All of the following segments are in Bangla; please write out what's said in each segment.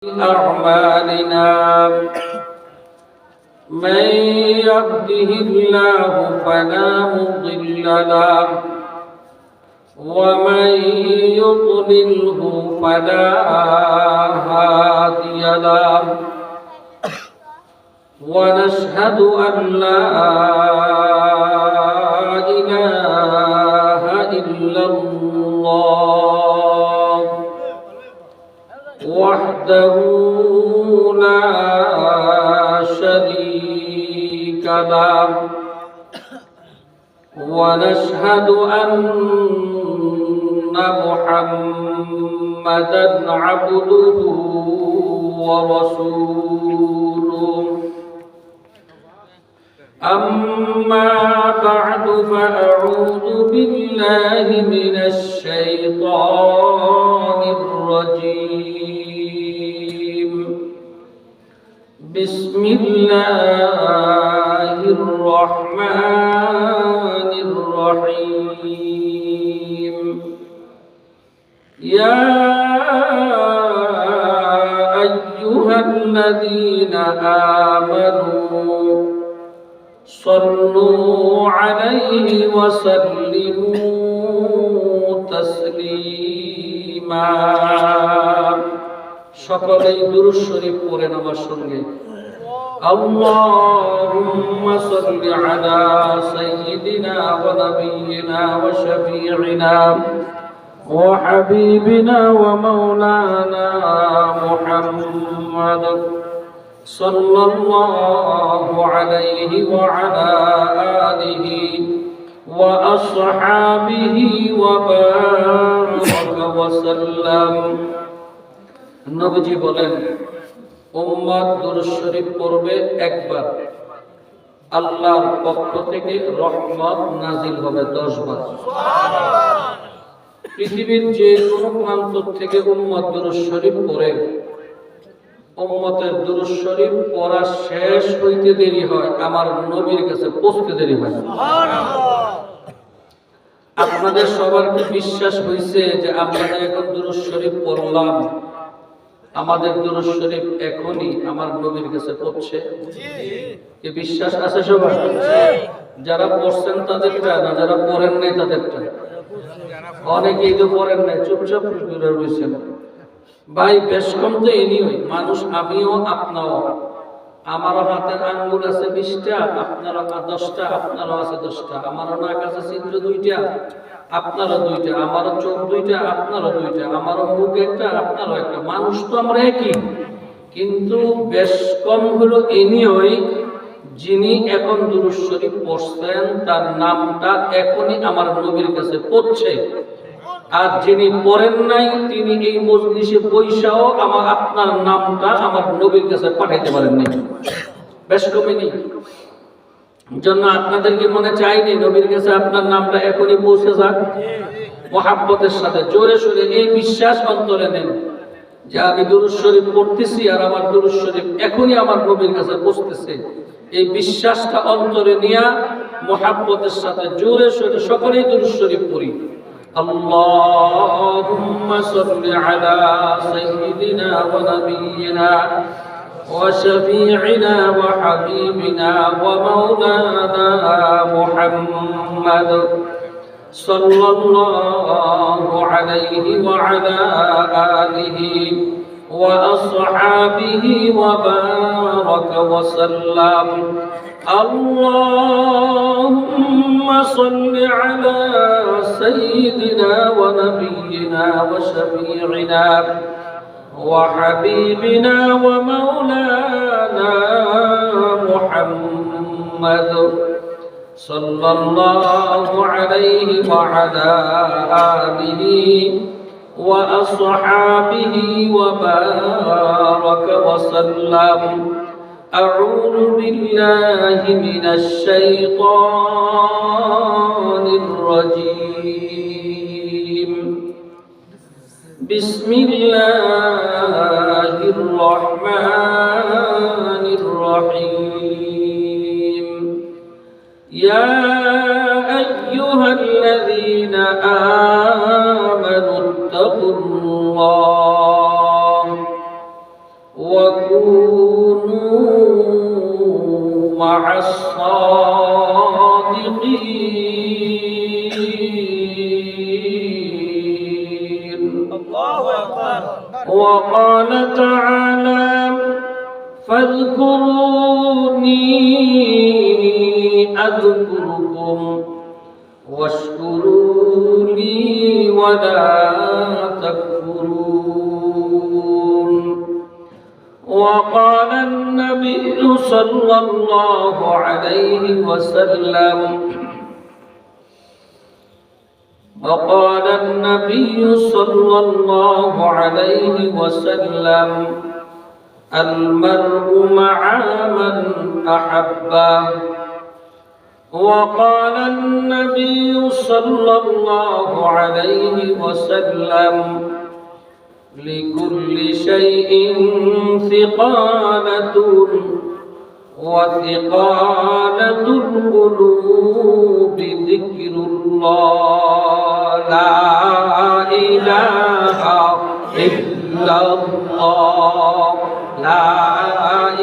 أعمالنا من يهده الله فلا مضل له ومن يضلله فلا هادي له ونشهد أن لا إله إلا الله وحده لا شريك له ونشهد أن محمدًا عبده ورسوله أما بعد فأعوذ بالله من الشيطان الرجيم بسم الله الرحمن الرحيم يا أيها الذين آمنوا صلوا عليه وسلموا تسليما সকলেই দুরূদ শরীফ পড়েন আমার সঙ্গে اللهم صل على سيدنا ونبينا وشفيعنا وحبيبنا ومولانا محمد صلى الله عليه وعلى آله وأصحابه وبارك وسلم নবীজি বলেন উম্মত দুরূদ শরীফ পড়বে একবার আল্লাহর পক্ষ থেকে রহমত নাজিল হবে 10 বার সুবহানাল্লাহ পৃথিবীর যে কোনো প্রান্ত থেকে উম্মত দুরূদ শরীফ পড়ে উম্মতের দুরূদ শরীফ পড়া শেষ হইতে দেরি হয় আমার নবীর কাছে পৌঁছতে দেরি হয় সুবহানাল্লাহ আপনাদের সবার কি বিশ্বাস হইছে যে আমরা এখন দুরূদ শরীফ পড়লাম আমাদের দুরূদ শরীফ এখনি আমার নবীর কাছে পৌঁছে জি কি বিশ্বাস আছে সবার জি যারা পড়ছেন তাদেরটা না যারা পড়েন নাই তাদেরটা অনেকেই তো পড়েন নাই চুপচাপ ঘুরে রইছেন ভাই বেশ কম তো এনিওয়ে মানুষ আমিও আপনাও আমারও হাতের আঙ্গুল আছে 20টা আপনারও 10টা আপনারও আছে 10টা আমারও নাক আছে ছিদ্র 2টা আপনারও 2টা আমারও চোখ 2টা আপনারও 2টা আমারও মুখ একটা আপনারও একটা মানুষ তো আমরা একই কিন্তু বেশ কম হলো এনিওয়ে যিনি এখন দুরূদ শরীফ পড়ছেন তার নামটা এখনই আমার নবীর কাছে পৌঁছে আর যিনি পড়েন নাই তিনি এই মজলিসে বৈশাও আমার আপনার নামটা আমার নবীর কাছে পাঠাইতে পারেন নাই বেশ কমেনি জন্য আপনাদেরকে মনে চাইনি নবীর কাছে আপনার নামটা এখনই পৌঁছে যাক মহব্বতের সাথে জোরে সোরে এই বিশ্বাস অন্তরে নেন যে আমি দুরূদ শরীফ পড়তেছি আর আমার দুরূদ শরীফ এখনই আমার নবীর কাছে পৌঁছতেছে এই বিশ্বাসটা অন্তরে নিয়ে মহব্বতের সাথে জোরে সোরে সকলেই দুরূদ শরীফ পড়ি اللهم صل على سيدنا ونبينا وشفيعنا وحبيبنا ومولانا محمد صلى الله عليه وعلى آله وأصحابه وبارك وسلم اللهم صل على سيدنا ونبينا وشفيعنا وحبيبنا ومولانا محمد صلى الله عليه وعلى آله وأصحابه وبارك وسلم أعوذ بالله من الشيطان الرجيم بسم الله الرحمن الرحيم يا أيها الذين آمنوا اتقوا الله وكونوا مع الصادقين. الله أكبر. وقال تعالى فاذكروني أذكركم واشكروا لي ولا تكفرون. وقال النبي صلى الله عليه وسلم وقال النبي صلى الله عليه وسلم المرء مع من أحبه. وقال النبي صلى الله عليه وسلم لكل شيء ثقالة وثقالة القلوب ذكر الله لا إله إلا الله لا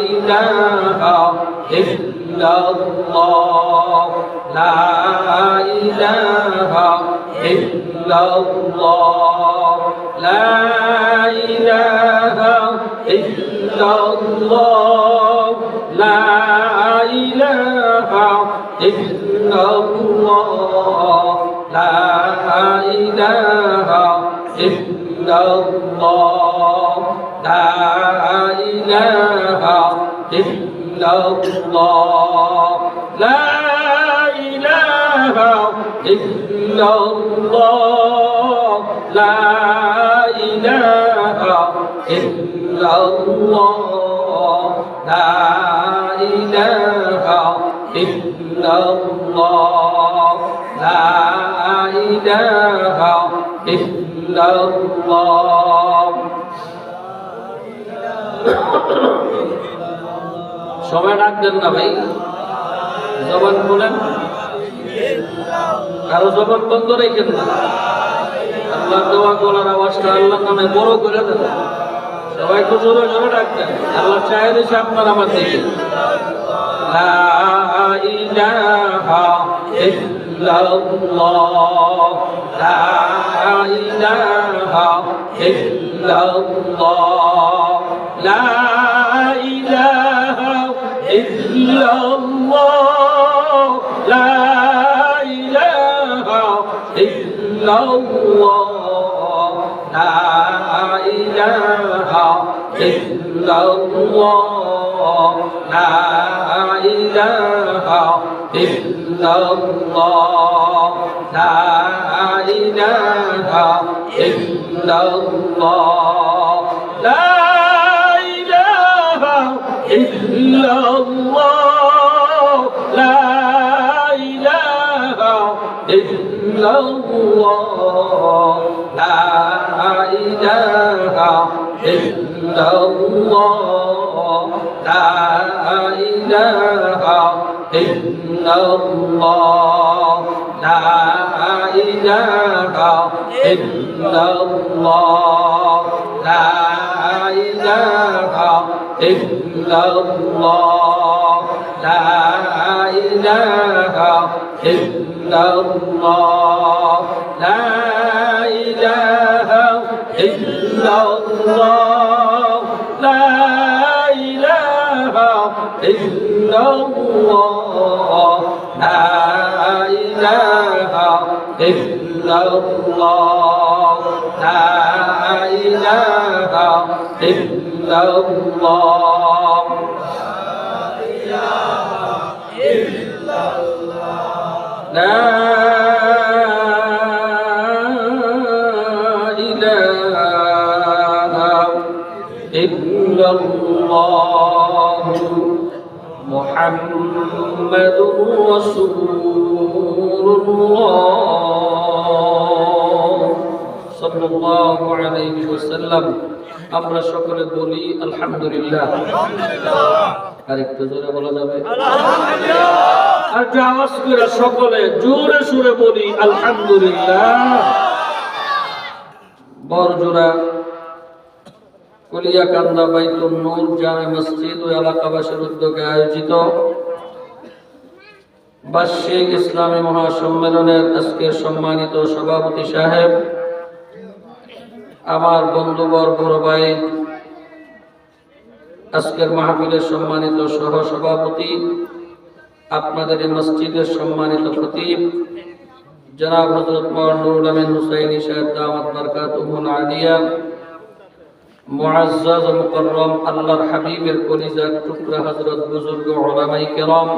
إله إلا الله لا إله إلا الله لا إله إلا الله لا إله إلا الله لا إله إلا الله لا إله إلا الله لا إله إلا الله لا إله إلا الله لا إله إلا الله لا إله إلا الله. সবাই ডাকবেন না ভাই, জবান বলেন, কারো জবান বন্ধ রেখেন না। আল্লাহ দোয়া করার আওয়াজটা আল্লাহর নামে বড় করে দেন। সবাই একটু জোরে জোরে ডাকবেন। আল্লাহ চায় দিয়েছে আপনার আমার দিকে। লা ইলাহা ইল্লাল্লাহ লা ইলাহা ইল্লাল্লাহ লা ইলাহা ইল্লাল্লাহ লা ইলাহা ইল্লাল্লাহ লা ইলাহা ইল্লাল্লাহ লা ইলাহা ইল্লাল্লাহ লা ইলাহা ইল্লাল্লাহ লা ইলাহা ইল্লাল্লাহ লা ইলাহা ইল্লাল্লাহ লা ইলাহা ইল্লাল্লাহ লা ইলাহা ইল্লাল্লাহ লা ইলাহা ইল্লাল্লাহ লা ইলাহা ইল্লাল্লাহ লা ইলাহা ইল্লাল্লাহ লা ইলাহা ইল্লাল্লাহ লা ইলাহা ইল্লাল্লাহ লা ইলাহা ইল্লাল্লাহ লা ইলাহা ইল্লাল্লাহ লা ইলাহা ইল্লাল্লাহ মুহাম্মাদুর রাসূলুল্লাহ সাল্লাল্লাহু আলাইহি ওয়াসাল্লাম। আমরা সকলে বলি আলহামদুলিল্লাহ। আরেকটু জোরে বলা যাবে আলহামদুলিল্লাহ। আর আওয়াজ করে সকলে জোরে সুরে বলি আলহামদুলিল্লাহ। বরজোড়া কুলিয়াকান্দা বাইতুন নূর জামে মসজিদ ও এলাকাবাসীর উদ্যোগে আয়োজিত বার্ষিক ইসলামী মহাসম্মেলনের আজকের সম্মানিত সভাপতি সাহেব, আমার বন্ধুবর্গ ভাই, আজকের মাহফিলের সম্মানিত সহ সভাপতি, আপনাদের এই মসজিদের সম্মানিত খতিব জনাব হযরত মাওলানা নুরুল আমিন হুসাইনী সাহেব দামাত বরকাতুহুল আলিয়া, মুআজ্জাজ ও মুকাররম আল্লাহর হাবিবের কলিজার টুকরা হযরত বুজুর্গ উলামায়ে কেরাম,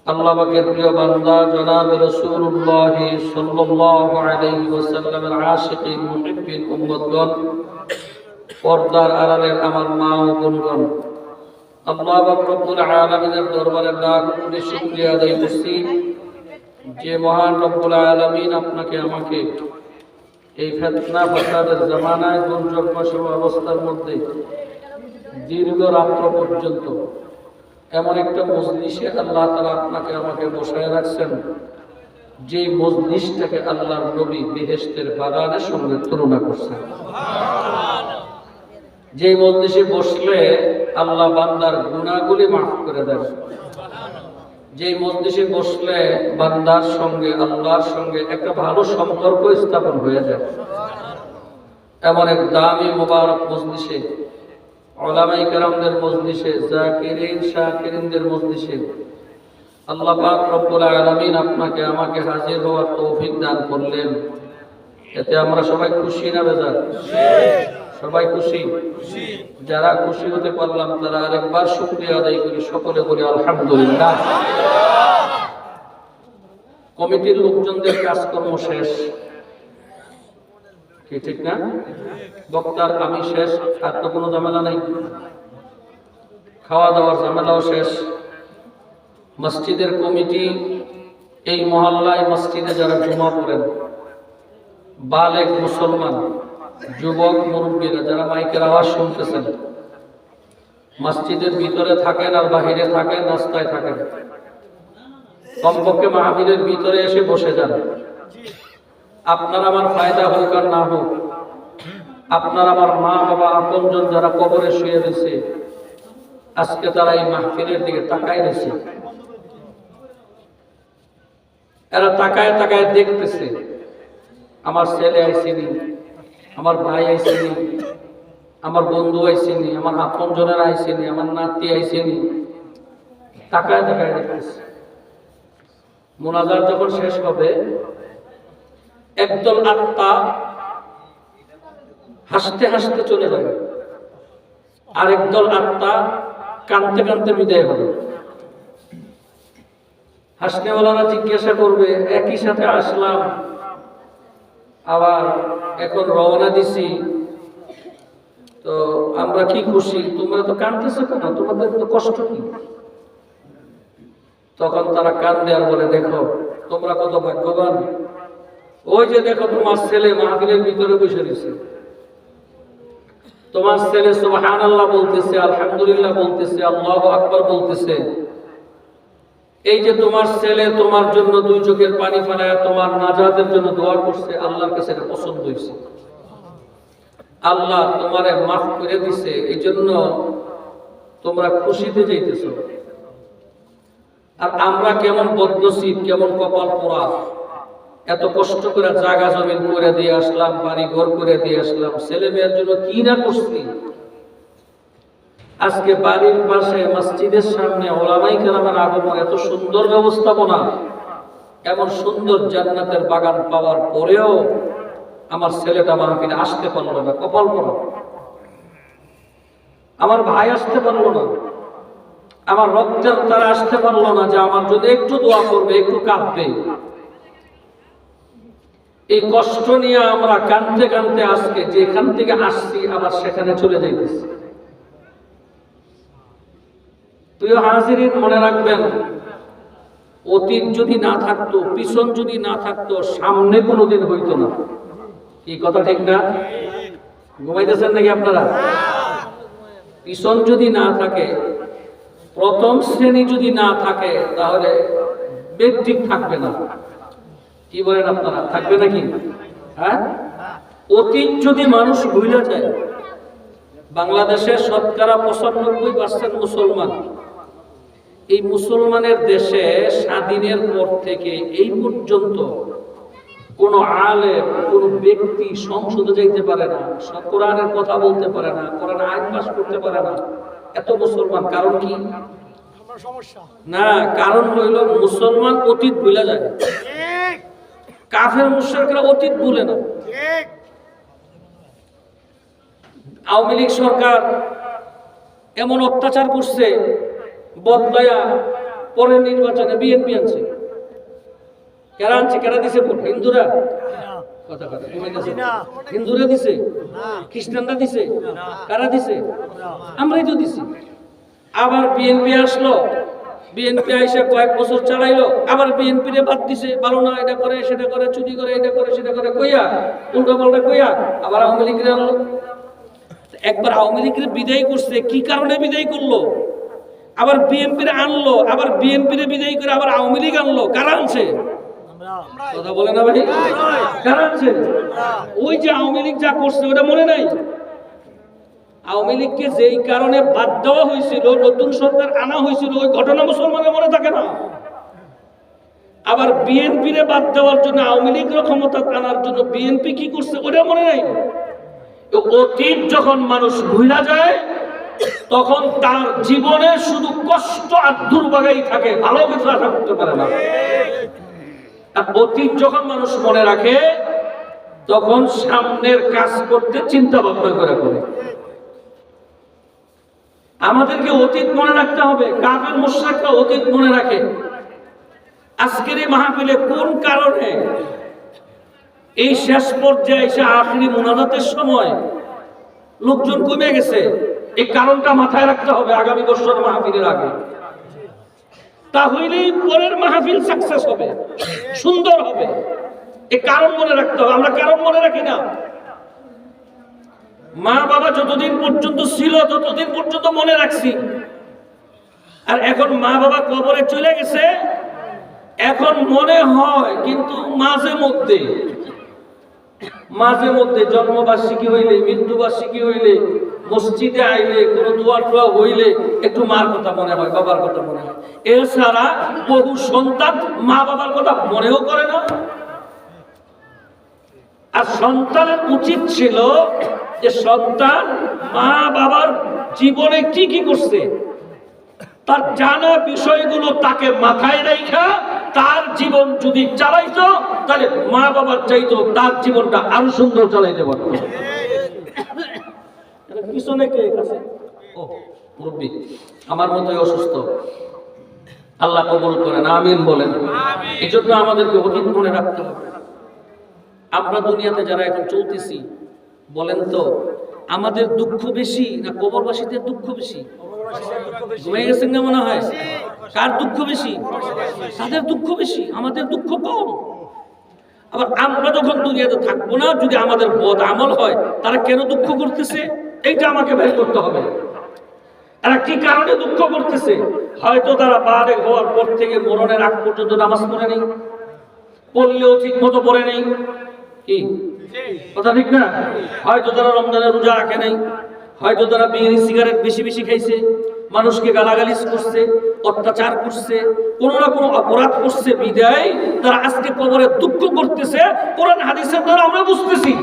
আল্লাহ পাকের প্রিয় বান্দা জনাব রাসূলুল্লাহ সাল্লাল্লাহু আলাইহি ওয়াসাল্লামের আশিকিন মুহিব্বিন উম্মতগণ, পর্দার আড়ালের আমার মা ও বোনগণ, আল্লাহ পাক রব্বুল আলামিনের দরবারে লাখ কোটি শুকরিয়া আদায় করছি যে মহান রব্বুল আলামিন আপনাকে আমাকে এই ফিতনা ফাসাদের জামানায় দুর্যোগময় অবস্থার মধ্যে দীর্ঘ রাত্র পর্যন্ত এমন একটা মজলিসে আল্লাহ তাআলা আপনাকে আমাকে বসায় রাখছেন, যে মজলিসটাকে আল্লাহর নবী বেহেশতের বাগানের সঙ্গে তুলনা করছেন। যে মজলিসে বসলে আল্লাহ বান্দার গুনাহগুলি মাফ করে দেন, যে মজলিসে বসলে বান্দার সঙ্গে আল্লাহর সঙ্গে একটা ভালো সম্পর্ক স্থাপন হয়ে যায়, এমন এক দামি মুবারক মজলিসে, উলামায়ে কেরামদের মজলিসে, জাকিরিন শাকিরিনদের মজলিসে আল্লাহ পাক রব্বুল আলামিন আপনাকে আমাকে হাজির হওয়ার তৌফিক দান করলেন। এতে আমরা সবাই খুশি না বেজার? সবাই খুশি। যারা খুশি হতে পারলাম তারা আরেকবার শুকরিয়া আদায় করি, সকলে বলি আলহামদুলিল্লাহ। কমিটির লোকজনদের কাজকর্ম শেষ, কি ঠিক না? বক্তার আমি শেষ, আর তো কোনো ঝামেলা নেই। খাওয়া দাওয়ার ঝামেলাও শেষ। মসজিদের কমিটি, এই মহল্লায় মসজিদে যারা জুমা পড়েন, বালেগ মুসলমান যুবক মুরব্বীরা যারা মাইকের আওয়াজ শুনতেছেন, মসজিদের ভিতরে থাকেন আর বাহিরে থাকেন, রাস্তায় থাকেন, কমপক্ষে মাহফিলের ভিতরে এসে বসে যান। আপনার আমার ফায়দা হোক আর না হোক, আপনার আমার মা বাবা আপনজন যারা কবরে শুয়ে রয়েছে, আজকে তারা এই মাহফিলের দিকে তাকায় রয়েছে। এরা তাকায় তাকায় দেখতেছে, আমার ছেলে আইসেনি, আমার ভাই আইসেনি, আমার বন্ধু আইসেনি, আমার আপনজনের আইসেনি, আমার নাতি আইসেনি, তাকায় তাকায় দেখতেছে। মুনাজাত যখন শেষ হবে, একদল আত্মা হাসতে হাসতে চলে যাবে, আর একদল আত্মা কাঁদতে কাঁদতে বিদায় হবে। হাসনেওয়ালারা জিজ্ঞাসা করবে, একই সাথে আসলাম, আবার এখন রওনা দিছি, তো আমরা কি খুশি, তোমরা তো কাঁদতেছো কেন, তোমাদের তো কষ্ট কি? তখন তারা কাঁদে আর বলে, দেখো তোমরা কত ভাগ্যবান, ওই যে দেখো তোমার ছেলে মাহফিলের ভিতরে বসে রয়েছে, তোমার ছেলে সুবহানাল্লাহ বলতেছে, আলহামদুলিল্লাহ বলতেছে, আল্লাহু আকবার বলতেছে। এই যে তোমার ছেলে তোমার জন্য দুই চোখের পানি ফেলায় তোমার নাজাতের জন্য দোয়া করছে, আল্লাহর কাছে এটা পছন্দ হয়েছে, আল্লাহ তোমারে মাফ করে দিছে, এই জন্য তোমরা খুশিতে যাইতেছ। আর আমরা কেমন বদনসিব, কেমন কপাল পোড়া, এত কষ্ট করে জায়গা জমিন করে দিয়ে আসলাম, বাড়ি ঘর করে দিয়ে আসলাম, ছেলে মেয়ের জন্য কি না করছি। আজকে বাড়ির পাশে মসজিদের সামনে উলামায়ে কেরামের আগমন, এত সুন্দর ব্যবস্থাপনা, এমন সুন্দর জান্নাতের বাগান পাওয়ার পরেও আমার ছেলেটা মাহফিলে আসতে পারলো না, কপাল পোড়া। আমার ভাই আসতে পারলো না, আমার রক্তের তারা আসতে পারলো না যে আমার জন্য একটু দোয়া করবে, একটু কাঁদবে। এই কষ্ট নিয়ে আমরা কাঁদতে কাঁদতে আজকে যেখান থেকে আসছি আবার সেখানে চলে যাইতেছি। প্রিয় হাজিরিন, মনে রাখবেন, অতীত যদি না থাকতো, পিছন যদি না থাকতো, সামনে কোনোদিন হইতো না। কি কথা ঠিক না? ঘুমাইতেছেন নাকি আপনারা? পিছন যদি না থাকে, প্রথম শ্রেণী যদি না থাকে, তাহলে মেট্রিক থাকবে না। কি বলেন আপনারা, থাকবে নাকি? হ্যাঁ, অতীত যদি মানুষ ভুলে যায়, বাংলাদেশে শতকরা 95% মুসলমান। এই মুসলমানের দেশে স্বাধীনের পর থেকে এই পর্যন্ত কোন আলেম, কোন ব্যক্তি সংসদে যাইতে পারে না, কোরআনের কথা বলতে পারে না, কোরআন আইন পাস করতে পারে না। এত মুসলমান, কারণ কি? না, কারণ হইল মুসলমান অতীত ভুলে যায়। কাফের মুশরিকরা অতীত ভুলে না। আওয়ামী লীগ সরকার এমন অত্যাচার করছে, বদলায়া পরের নির্বাচনে বিএনপি আনছে। কারা আনছে? কারা দিছে ভোট? হিন্দুরা? কথা কথা হিন্দুরা দিছে? খ্রিস্টানরা দিছে? কারা দিছে? আমরাই তো দিছি। আবার বিএনপি আসলো, বিএনপি আইসা কয়েক বছর চালাইলো, আবার বিএনপি রে বাদ দিছে, ভালো না, এটা করে সেটা করে, চুরি করে, এটা করে সেটা করে কইয়া, উল্টা পাল্টা কইয়া আবার আওয়ামী লীগ আনলো। একবার আওয়ামী লীগের বিদায় করছে, কি কারণে বিদায় করলো? আবার বিএনপি রে আনলো, আবার বিএনপি রে বিদায় করে আবার আওয়ামী লীগ আনলো। কারা আনছে? কথা বলে না ভাই? কারা আনছে? ওই যে আওয়ামী লীগ যা করছে ওটা মনে নাই? আওয়ামী লীগকে যেই কারণে বাদ দেওয়া হয়েছিল, নতুন সরকার আনা হয়েছিল, ওই ঘটনা মুসলমানের মনে থাকে না। আবার বিএনপি রে বাদ দেওয়ার জন্য, আওয়ামী লীগের ক্ষমতা আনার জন্য বিএনপি কি করছে ওটা মনে নাই। অতীত যখন মানুষ ভুলা যায়, তখন তার জীবনে শুধু কষ্ট আর দুর্ভাগাই থাকে, ভালো কিছু আশা করতে পারে না। অতীত যখন মানুষ মনে রাখে, তখন সামনের কাজ করতে চিন্তা ভাবনা করে। আমাদেরকে অতীত মনে রাখতে হবে। কাফের মুশরিকরা অতীত মনে রাখে। আজকের এই মাহফিলে কোন কারণে এই শেষ পর্যায়ে এসে আখিরি মুনাজাতের সময় লোকজন কমে গেছে, এই কারণটা মাথায় রাখতে হবে আগামী বছর মাহফিলের আগে। তাহলেই পরের মাহফিল সাকসেস হবে, সুন্দর হবে। এই কারণ মনে রাখতে হবে। আমরা কারণ মনে রাখি না। মা বাবা যতদিন পর্যন্ত ছিল ততদিন পর্যন্ত মনে রাখছি, আর এখন মা বাবা কবরে চলে গেছে, এখন মনে হয় কিন্তু মাঝে মধ্যে জন্মবার্ষিকী হইলে, মৃত্যুবার্ষিকী হইলে, মসজিদে আইলে, কোন দোয়া টোয়া হইলে একটু মার কথা মনে হয়, বাবার কথা মনে হয়। এছাড়া বহু সন্তান মা বাবার কথা মনেও করে না। আর সন্তানের উচিত ছিল যে সন্তান মা বাবার জীবনে কি কি করছে তার জানা বিষয়গুলো তাকে মাথায় রেখা তার জীবন যদি চালাইতো, তাহলে মা বাবার চাইতো তার জীবনটা আরো সুন্দর চালাইতে পারত। পিছনে কে আছে? ও মুরব্বি, আমার মতোই অসুস্থ, আল্লাহ কবুল করেন, আমিন বলেন। এই জন্য আমাদেরকে অতীত মনে রাখতে হবে। আমরা দুনিয়াতে যারা এখন চলতেছি, বলেন তো আমাদের দুঃখ বেশি না কবরবাসীদের দুঃখ বেশি? ঘুমিয়ে গেছেন না মনে হয়? কার দুঃখ বেশি? তাদের দুঃখ বেশি, আমাদের দুঃখ কম। আবার আমরা যখন দুনিয়াতে থাকবো না, যদি আমাদের বদ আমল হয়, তারা কেন দুঃখ করতেছে এইটা আমাকে বের করতে হবে। তারা কি কারণে দুঃখ করতেছে? হয়তো তারা বালেগ হওয়ার পর থেকে মরণের আগ পর্যন্ত নামাজ পড়ে নেই, পড়লেও ঠিক মতো পড়ে নেই। কি কথা ঠিক না? হয়তো তারা রমজানের রোজা রাখে নাই, হয়তো তারা বিড়ি সিগারেট বেশি বেশি খাইছে, মানুষকে গালাগালি করছে, অত্যাচার করছে, কোনো না কোনো অপরাধ করছে, বিদায় তারা আজকে কবরে দুঃখ করতেছে। কোরআন হাদিসের দ্বারা আমরা বুঝতেছি।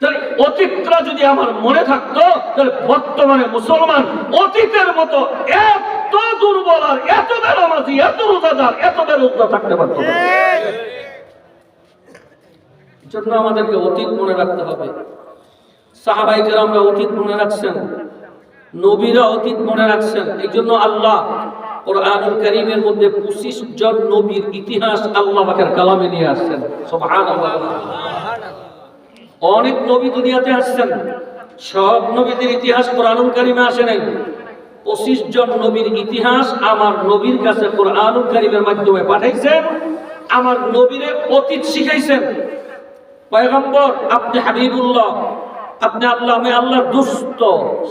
তাহলে অতীতটা যদি আমার মনে থাকতো, তাহলে বর্তমানে মুসলমান অতীতের মতো এত দুর্বল আর এত বেনামাজি, এত রোজাদার, এত বেরোজগার থাকতে পারতো না। জন্য আমাদেরকে অতীত মনে রাখতে হবে। সাহাবায়ে কেরামরা অতীত মনে রাখছেন, নবীরা অতীত মনে রাখছেন। এই জন্য আল্লাহ কোরআনুল কারীমের মধ্যে 25 জন নবীর ইতিহাস আল্লাহ পাকের কালামে নিয়ে আসছেন। সুবহানাল্লাহ। অনেক নবী দুনিয়াতে আসছেন, সব নবীদের ইতিহাস কোরআনুল কারীমে আসে নাই। 25 জন নবীর ইতিহাস আমার নবীর কাছে কোরআনুল কারীমের মাধ্যমে পাঠাইছেন। আমার নবীরে অতীত শিখাইছেন। পয়গম্বর আপনি হাবিবুল্লাহ, আপনি আল্লাহ, আমি আল্লাহর দোস্ত।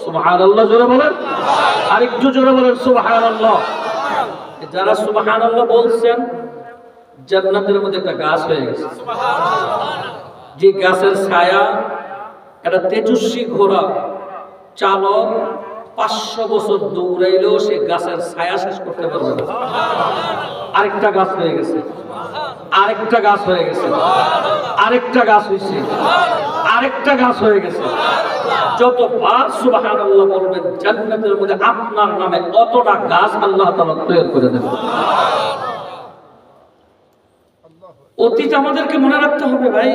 সুবহানাল্লাহ জোরে বলেন, আরেকটু জোরে বলেন সুবহানাল্লাহ। যারা সুবহানাল্লাহ বলছেন, জান্নাতের মধ্যে একটা গাছ হয়ে গেছে। যে গাছের ছায়া, একটা তেজস্বী ঘোড়া চালক 500 বছর দৌড়াইলেও সে গাছের ছায়া শেষ করতে পারবে না। আরেকটা গাছ হয়ে গেছে, আরেকটা গাছ হয়ে গেছে, আরেকটা গাছ হয়েছে, আরেকটা গাছ হয়ে গেছে। যতবার সুবহানাল্লাহ বলবেন জান্নাতের মধ্যে আপনার নামে অতটা গাছ আল্লাহ তাআলা তৈরি করে দেবেন। অতীত আমাদেরকে মনে রাখতে হবে ভাই।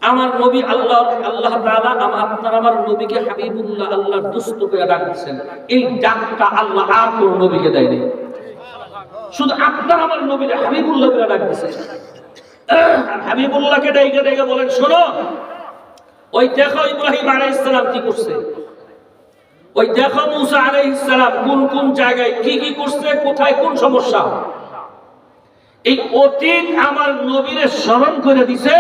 আমার নবী আল্লাহ তাআলা আমার নবীকে হাবিবুল্লাহ, আল্লাহর দোস্ত করে ডাকছেন। এই ডাকটা আল্লাহ আর কোন নবীকে দেয়নি, শুধু আপনার আমার নবীকে হাবিবুল্লাহ করে ডাকছে। হাবিবুল্লাহকে ডেকে ডেকে বলেন, শোনো, ওই দেখো ইব্রাহিম আলাইহিস সালাম কি করছে, ওই দেখো মুসা আলাইহিস সালাম কোন কোন জায়গায় কি কি করছে, কোথায় কোন সমস্যা। এই অতীত আমার নবীরে স্মরণ করে দিছে।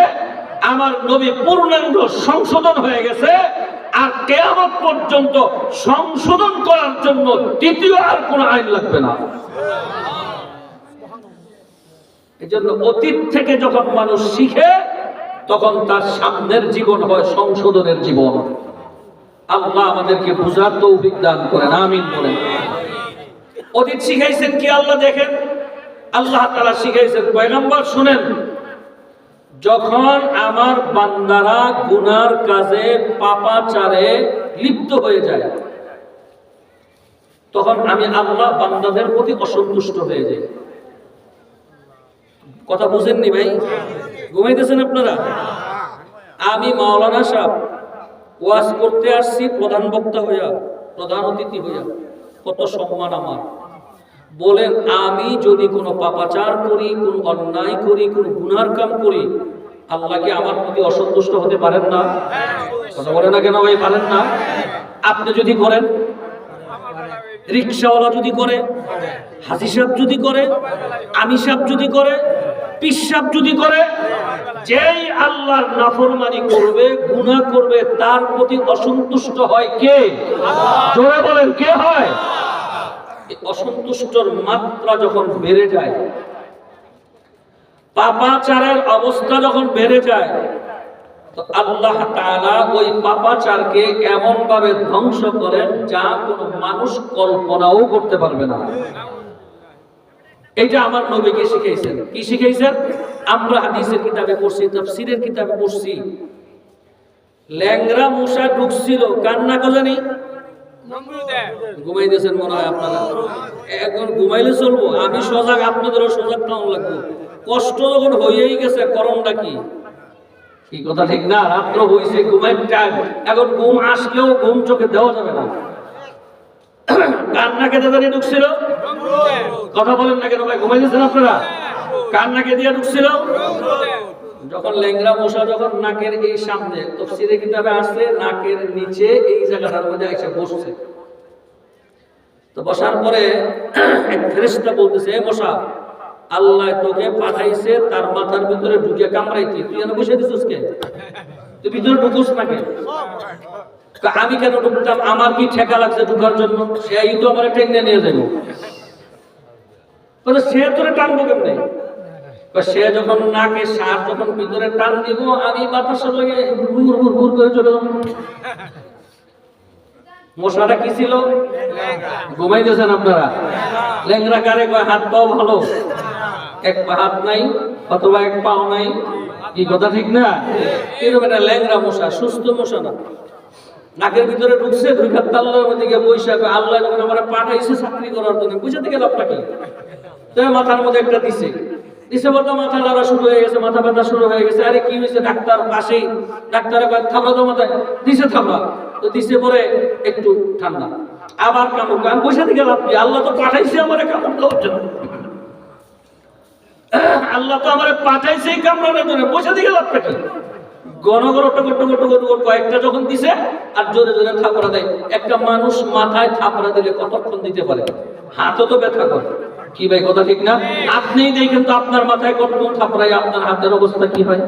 আমার নবী পূর্ণাঙ্গ সংশোধন হয়ে গেছে, আর কিয়ামত পর্যন্ত সংশোধন করার জন্য দ্বিতীয় আর কোন আইন লাগবে না। এজন্য অতীত থেকে যখন মানুষ শিখে তখন তার সামনের জীবন হয় সংশোধনের জীবন। আল্লাহ আমাদেরকে বুঝার তৌফিক দান করেন, আমিন বলেন। অতীত শিখাইছেন কি আল্লাহ দেখেন, আল্লাহ তাআলা শিখাইছেন, পয়গম্বর শুনেন, যখন আমার বান্দারা গুনার কাজে পাপাচারে লিপ্ত হয়ে যায় তখন আমি আল্লাহ বান্দাদের প্রতি অসন্তুষ্ট হয়ে যাই। কথা বুঝেননি ভাই? ঘুমাইতেছেন আপনারা? আমি মাওলানা সাহেব ওয়াজ করতে আসছি প্রধান বক্তা হইয়া, প্রধান অতিথি হইয়া, কত সম্মান আমার। বলেন, আমি যদি কোনো পাপাচার করি, কোন অন্যায় করি, কোন গুনার কাম করি, আল্লাহ কি আমার প্রতি অসন্তুষ্ট হতে পারেন না? কথা বলে না কেন ভাই? পারেন না? আপনি যদি করেন, রিকশাওয়ালা যদি করে, হাজি সাহেব যদি করে, আমি সাহেব যদি করে, পীর সাহেব যদি করে, যেই আল্লাহর নাফরমানি করবে, গুনাহ করবে, তার প্রতি অসন্তুষ্ট হয় কে? জোরে বলেন, কে হয়? অসন্তুষ্টর মাত্রা যখন বেড়ে যায়, পাপাচারের অবস্থা যখন বেড়ে যায়, তো আল্লাহ তাআলা ওই পাপাচারকে এমন ভাবে ধ্বংস করেন যা কোনো মানুষ কল্পনাও করতে পারবে না। এটা আমার নবীকে শিখাইছেন। কি শিখাইছেন? আমরা হাদিসের কিতাবে পড়ছি, তাফসীরের কিতাবে পড়ছি, ল্যাংড়া মশা ঢুকছিল, কান্না জানি ঘুমাইতেছেন মনে হয় আপনারা। এখন ঘুমাইলে চলবো? আমি সজাগ, আপনাদেরও সজাগ থাকা লাগবে। কষ্ট যখন হয়েই গেছে, করণটা কি? কি কথা ঠিক না? রাত্র হয়েছে, ঘুমের টাইম, এখন ঘুম আসলেও ঘুম চোখে দেওয়া যাবে না। কান্না কেটে জানি ঢুকছিল, কথা বলেন না কেন ভাই? ঘুমাইতেছেন আপনারা? কান্নাকে দিয়ে ঢুকছিল। যখন ল্যাংড়া মশা যখন নাকের এই সামনে, তাফসীরে কিতাবে আসছে, নাকের নিচে এই জায়গাটার মধ্যে এসে বসছে। তো বসার পরে এক ফেরেশতা বলতেছে, এ মশা, আল্লাহ তোকে পাঠাইছে তার মাথার ভিতরে ঢুকে কামড়াইতে, তুই এনে বসে দিছিস কে? তুই ভিতরে ঢুকুস না কেন? আমি কেন ঢুকতাম? আমার কি ঠেকা লাগছে ঢুকার জন্য? সেই তো আমার টেনে নিয়ে যাবো। সে তোরে টানবো কেমনে? সে যখন নাকে শ্বাস যখন ভিতরে টান দিব, আমি বাতাসের লাগে হুর হুর হুর করে চলে যাব। মশাটা কি ছিল? ঘুমাইতেছেন আপনারা? ল্যাংড়া কারে কয়? হাত পাও ভালো, এক পা হাত নাই অথবা এক পাও নাই। কি কথা ঠিক না? এরকম একটা ল্যাংড়া মশা, সুস্থ মশা না। নাকের ভিতরে ঢুকছে, ঢুকার তাল্লার মধ্যে গিয়ে বৈশা, আল্লাহ যখন আমরা পাঠাইছে চাকরি করার জন্য, বুঝে থেকে লাভটা কি? তো মাথার মধ্যে একটা দিছে, দিছে বলতো মাথা লড়া শুরু হয়ে গেছে, মাথা ব্যথা শুরু হয়ে গেছে। আরে কি হয়েছে? ডাক্তার পাশেই, ডাক্তারে থামড়া তো মাথায় দিছে, থামড়া তো দিছে, পরে একটু ঠান্ডা, আবার কামড়। আমি বসে থেকে লাভ কি? আল্লাহ তো পাঠাইছে আমার কামড় দেওয়ার জন্য, আল্লাহ তো আমার পাঠাইছে কামড়ানোর জন্য, বসে থেকে লাভটা কি? ঘন ঘন টকর টকর টকর টকর কয়েকটা যখন দিছে আর জোরে জোরে থাপড়া দেয়। একটা মানুষ মাথায় থাপড়া দিলে কতক্ষণ দিতে পারে? হাতও তো ব্যথা করে। কি ভাই কথা ঠিক না? আপনিই দেখেন তো আপনার মাথায় কতক্ষণ থাপড়ায়, আপনার হাতের অবস্থা কি হয়?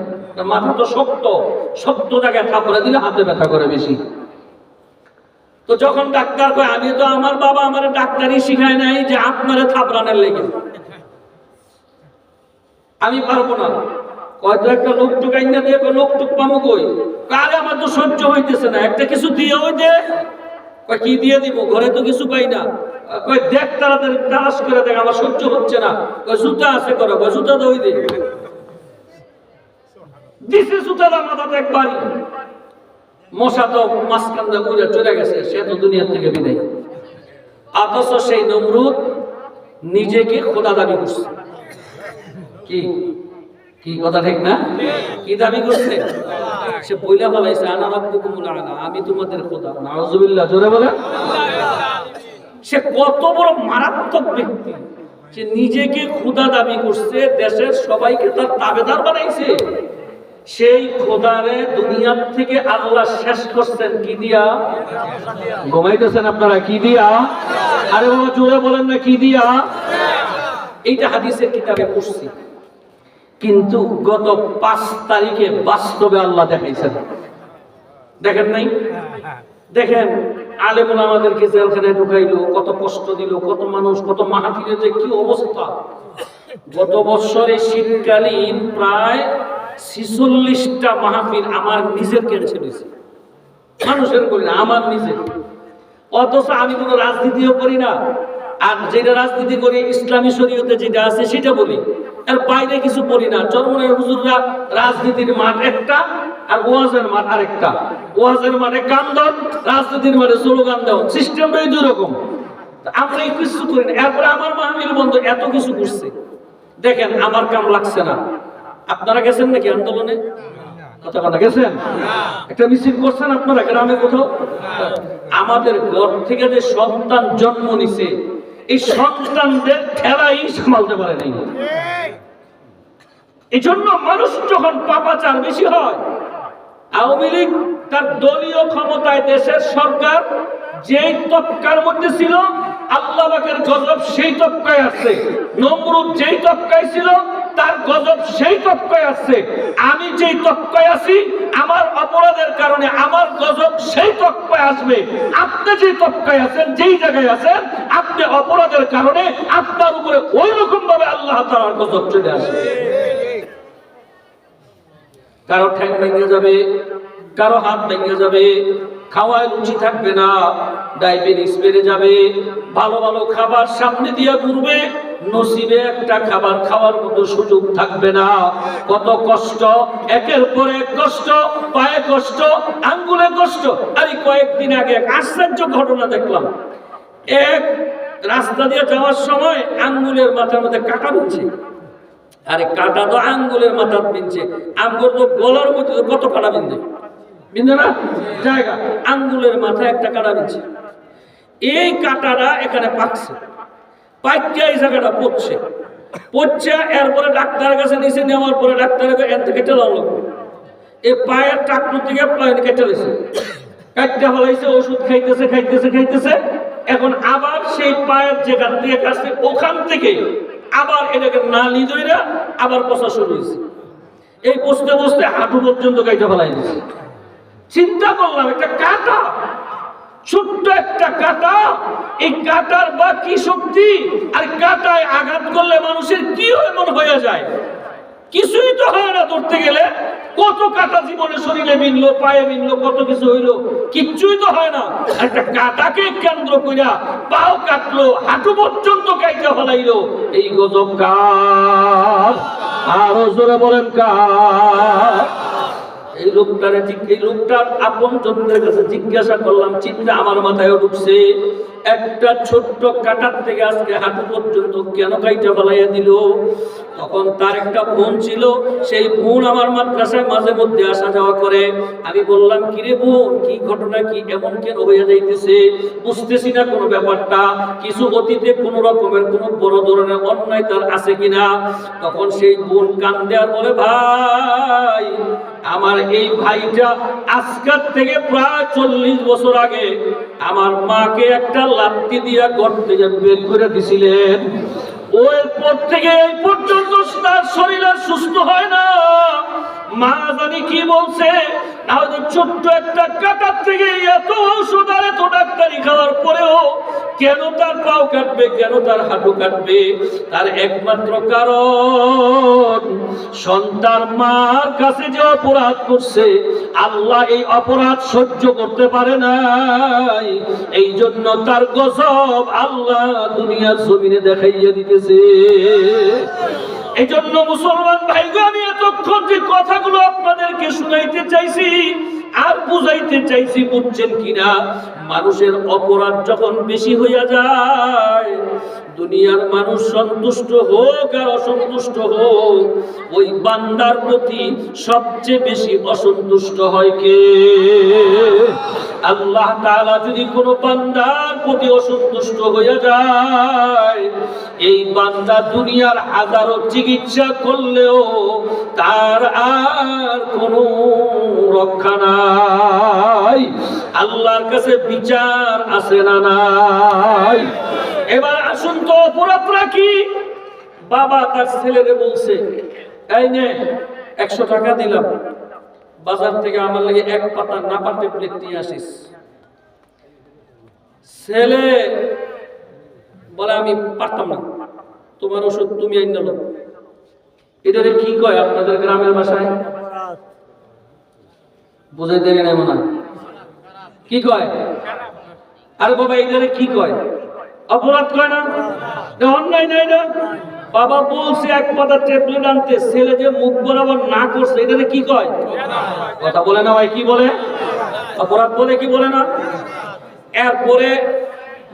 মাথা তো শক্ত, শক্ত জায়গায় থাপড়া দিলে হাতে ব্যথা করে বেশি। তো যখন ডাক্তার কয়, আমি তো, আমার বাবা আমার ডাক্তারই শিখায় নাই যে আপনারে থাপড়ানোর লেগে, আমি পারবো না। হয়তো একটা লোকটুক আইনা দিয়ে লোকটুক পামো কই, কারে আমার তো সহ্য হইতেছে না, একটা কিছু দিয়ে ওই দে। কি দিয়ে দিব, ঘরে তো কিছু পাই না। দেখ তাড়াতাড়ি তালাশ করে দেখ, আমার সহ্য হচ্ছে না। জুতা আছে করো, জুতা তো ওই দে। দিছে জুতাটা মাথাতে একবারই, মশা তো মাঝখান দিয়ে উড়ে চলে গেছে, সে তো দুনিয়ার থেকে বিদায়। অথচ সেই নমরুদ নিজেকে খোদা দাবি করছে। কি কি কথা ঠিক না? কি দাবি করছে? সে বইলা বলাইছে আনা রাব্বুকুমুল আলা, আমি তোমাদের খোদা। নাউজুবিল্লাহ, জোরে বলে। সে কত বড় মারাত্মক ব্যক্তি, সে নিজেকে খোদা দাবি করছে, দেশের সবাইকে তার তাবেদার বানাইছে। সেই খোদারে দুনিয়ার থেকে আল্লাহ শেষ করছেন কি দিয়া? ঘুমাইতেছেন আপনারা? কি দিয়া? আরে বাবা জোরে বলেন না, কি দিয়া? এইটা হাদিসের কিতাবে পড়ছি, কিন্তু গত 5 তারিখে বাস্তবে আল্লাহ দেখাইছেন। দেখেন নাই? দেখেন আলেমুল আমাদেরকে জেলখানায় ঢুকাইলো, কত কষ্ট দিল, কত মানুষ, কত মাহফিলে যে কি অবস্থা। গত বছরে শীতকালীন প্রায় 46টা মাহফিল আমার নিজের কেড়েছে দিয়েছে, মানুষের করি না, আমার নিজের। অথচ আমি কোনো রাজনীতিও করি না, আর যেটা রাজনীতি করি ইসলামী শরীয়তে যেটা আছে সেটা বলি, এর বাইরে কিছু বলি না। চরমনের হুজুররা রাজনীতির মাঠ একটা আর ওয়াজের মাঠ আরেকটা। ওয়াজের মাঠে গান দেন, রাজনীতির মাঠে স্লোগান দেন, সিস্টেমটাই দুই রকম। আমরা এই কিছু করি না। এরপরে আমার মাহফিল বন্ধু এত কিছু করছে, দেখেন আমার কাম লাগছে না। আপনারা গেছেন নাকি আন্দোলনে? কথা কথা গেছেন? একটা মিছিল করছেন আপনারা গ্রামে কোথাও? আমাদের ঘর থেকে যে সন্তান জন্ম নিছে, এই সন্তানদের ঠেলাই সামালতে পারে নাই। এই জন্য মানুষ যখন পাপাচার বেশি হয়, আওয়ামী লীগ তার দলীয় ক্ষমতায় দেশের সরকার যেই তবকার মধ্যে ছিল, আল্লাহ পাকের গজব সেই তবকায় আছে। নমরুদ যেই তবকায় ছিল, তার গজব সেই তবকায় আছে। আমি যেই তবকায় আছি, আমার অপরাধের কারণে আমার গজব সেই তবকায় আসবে। আপনি যেই তবকায় আছেন, যেই জায়গায় আছেন, আপনি অপরাধের কারণে আপনার উপরে ওই রকম ভাবে আল্লাহ তাআলার গজব চলে আসবে। কারো ঠ্যাং ভেঙে যাবে, কারো হাত ভেঙে যাবে, খাওয়ায় রুচি থাকবে না, ডায়াবেটিস বেড়ে যাবে, ভালো ভালো খাবার সামনে দিয়ে ঘুরবে, নসিবে একটা খাবার খাওয়ার মতো সুযোগ থাকবে না। কত কষ্ট, একের পর এক কষ্ট, পায়ে কষ্ট, আঙ্গুলে কষ্ট। আরে কয়েকদিন আগে এক আশ্চর্য ঘটনা দেখলাম। এক রাস্তা দিয়ে যাওয়ার সময় আঙ্গুলের মাথার মধ্যে কাটা বিঁধছে। আরে কাটা তো আঙ্গুলের মাথার বিঁধছে, আঙ্গুল তো গলার মধ্যে কত কাটা বিঁধে বিঁধে না জায়গা, আঙ্গুলের মাথায় একটা কাটা বিঁধছে। এই কাটাটা এখানে পাকছে, পাইকা এই জায়গাটা পড়ছে, এরপরে ডাক্তারের কাছে নিচে নেওয়ার পরে ডাক্তারের কেটে লাল এই পায়ের টাকটু থেকে পায়ে কেটে লেছে, কাটতে ফলাইছে, ওষুধ খাইতেছে খাইতেছে খাইতেছে। এখন আবার সেই পায়ের যেখান থেকে কাটছে ওখান থেকে আবার এটাকে নালি দইরা আবার পচা শুরু হয়েছে। এই বসতে বসতে হাঁটু পর্যন্ত কাইটা ফেলাই দিয়েছে। চিন্তা করলাম, একটা কাটা, ছোট্ট একটা কাটা, এই কাটার বা কি শক্তি, আর কাটায় আঘাত করলে মানুষের কি এমন হয়ে যায়? কিছুই তো হয় না। ধরতে গেলে কত কাটা জীবনে শরীরে বিনলো, পায়ে বিনলো, কত কিছু হইলো, কিচ্ছুই তো হয় না। একটা কাটাকে কেন্দ্র কইরা পাও কাটলো, হাঁটু পর্যন্ত কাইটা ফেলাইলো। এই গজব কার? আরো জোরে বলেন কার? এই লোকটার আপনজনদের কাছে জিজ্ঞাসা করলাম, চিন্তা আমার মাথায় ঢুকছে, একটা ছোট্ট কাটার থেকে আজকে হাঁটু পর্যন্ত কেন কাইটা ফেলাইয়া দিল? তখন তার একটা বোন ছিল, সেই বোন আমার মাদ্রাসায় মাঝে মধ্যে আসা যাওয়া করে। আমি বললাম, কিরে বোন, কি ঘটনা, কি এমন কেন হয়ে যাইতেছে? বুঝতেছি না কোনো ব্যাপারটা, কিছু অতীতে কোন রকমের কোন বড় ধরনের অন্যায় তার আছে কিনা। তখন সেই বোন কান্দে আর বলে, ভাই, আমার এই ভাইটা আজকাল থেকে প্রায় 40 বছর আগে আমার মাকে একটা লাথি দিয়া ঘর থেকে বের করে দিছিলেন। ওই পর থেকে এই পর্যন্ত তার শরীর আর সুস্থ হয় না। মা জানি কি বলছে, ছোট্ট একটা কাটার থেকে এত ঔষধ আর এত ডাক্তারি খাওয়ার পরেও কেন তার পাও কাটবে, কেন তার হাঁটু কাটবে? তার একমাত্র কারণ সন্তান মার কাছে যে অপরাধ করছে, আল্লাহ এই অপরাধ সহ্য করতে পারে নাই। এই জন্য তার গজব আল্লাহ দুনিয়ার জমিনে দেখাইয়া দিতেছে। এই জন্য মুসলমান ভাইগো, আমি এতক্ষণ যে কথাগুলো আপনাদেরকে শুনাইতে চাইছি আর বুঝাইতে চাইছি, বুঝছেন কিনা? মানুষের অপরাধ যখন বেশি হইয়া যায়, দুনিয়ার মানুষ সন্তুষ্ট হোক আর অসন্তুষ্ট হোক, ওই বান্দার প্রতি সবচেয়ে বেশি অসন্তুষ্ট হয় কে? আল্লাহ তাআলা যদি কোনো বান্দার প্রতি অসন্তুষ্ট হইয়া যায়, এই বান্দা দুনিয়ার হাজারো চিকিৎসা করলেও তার আর কোনো রক্ষা নাই। আল্লাহর কাছে বিচার আছে না নাই? এবার আসুন তো, অপরাধরা কি? বাবা তার ছেলেরে বলছে, এই নে 100 টাকা দিলাম, বাজার থেকে আমার লাগে 1 পাতা নাপা ট্যাবলেট নিয়ে আসিস। ছেলে বলে, আমি পারতাম না, তোমার ওষুধ তুমি আইন নাও। এটারে কি কয় আপনাদের গ্রামের ভাষায়? বুঝাইতে না মনে হয়, কি কয়? আরে বাবা, এটারে কি কয়? অপরাধ কয় না? অন্যায় নাই না? বাবা বলছে 1 পাতা ট্যাবলেট আনতে, ছেলে যে মুখ বরাবর না করছে, এটারে কি কয়? কথা বলে না ভাই, কি বলে? অপরাধ বলে কি বলে না? এরপরে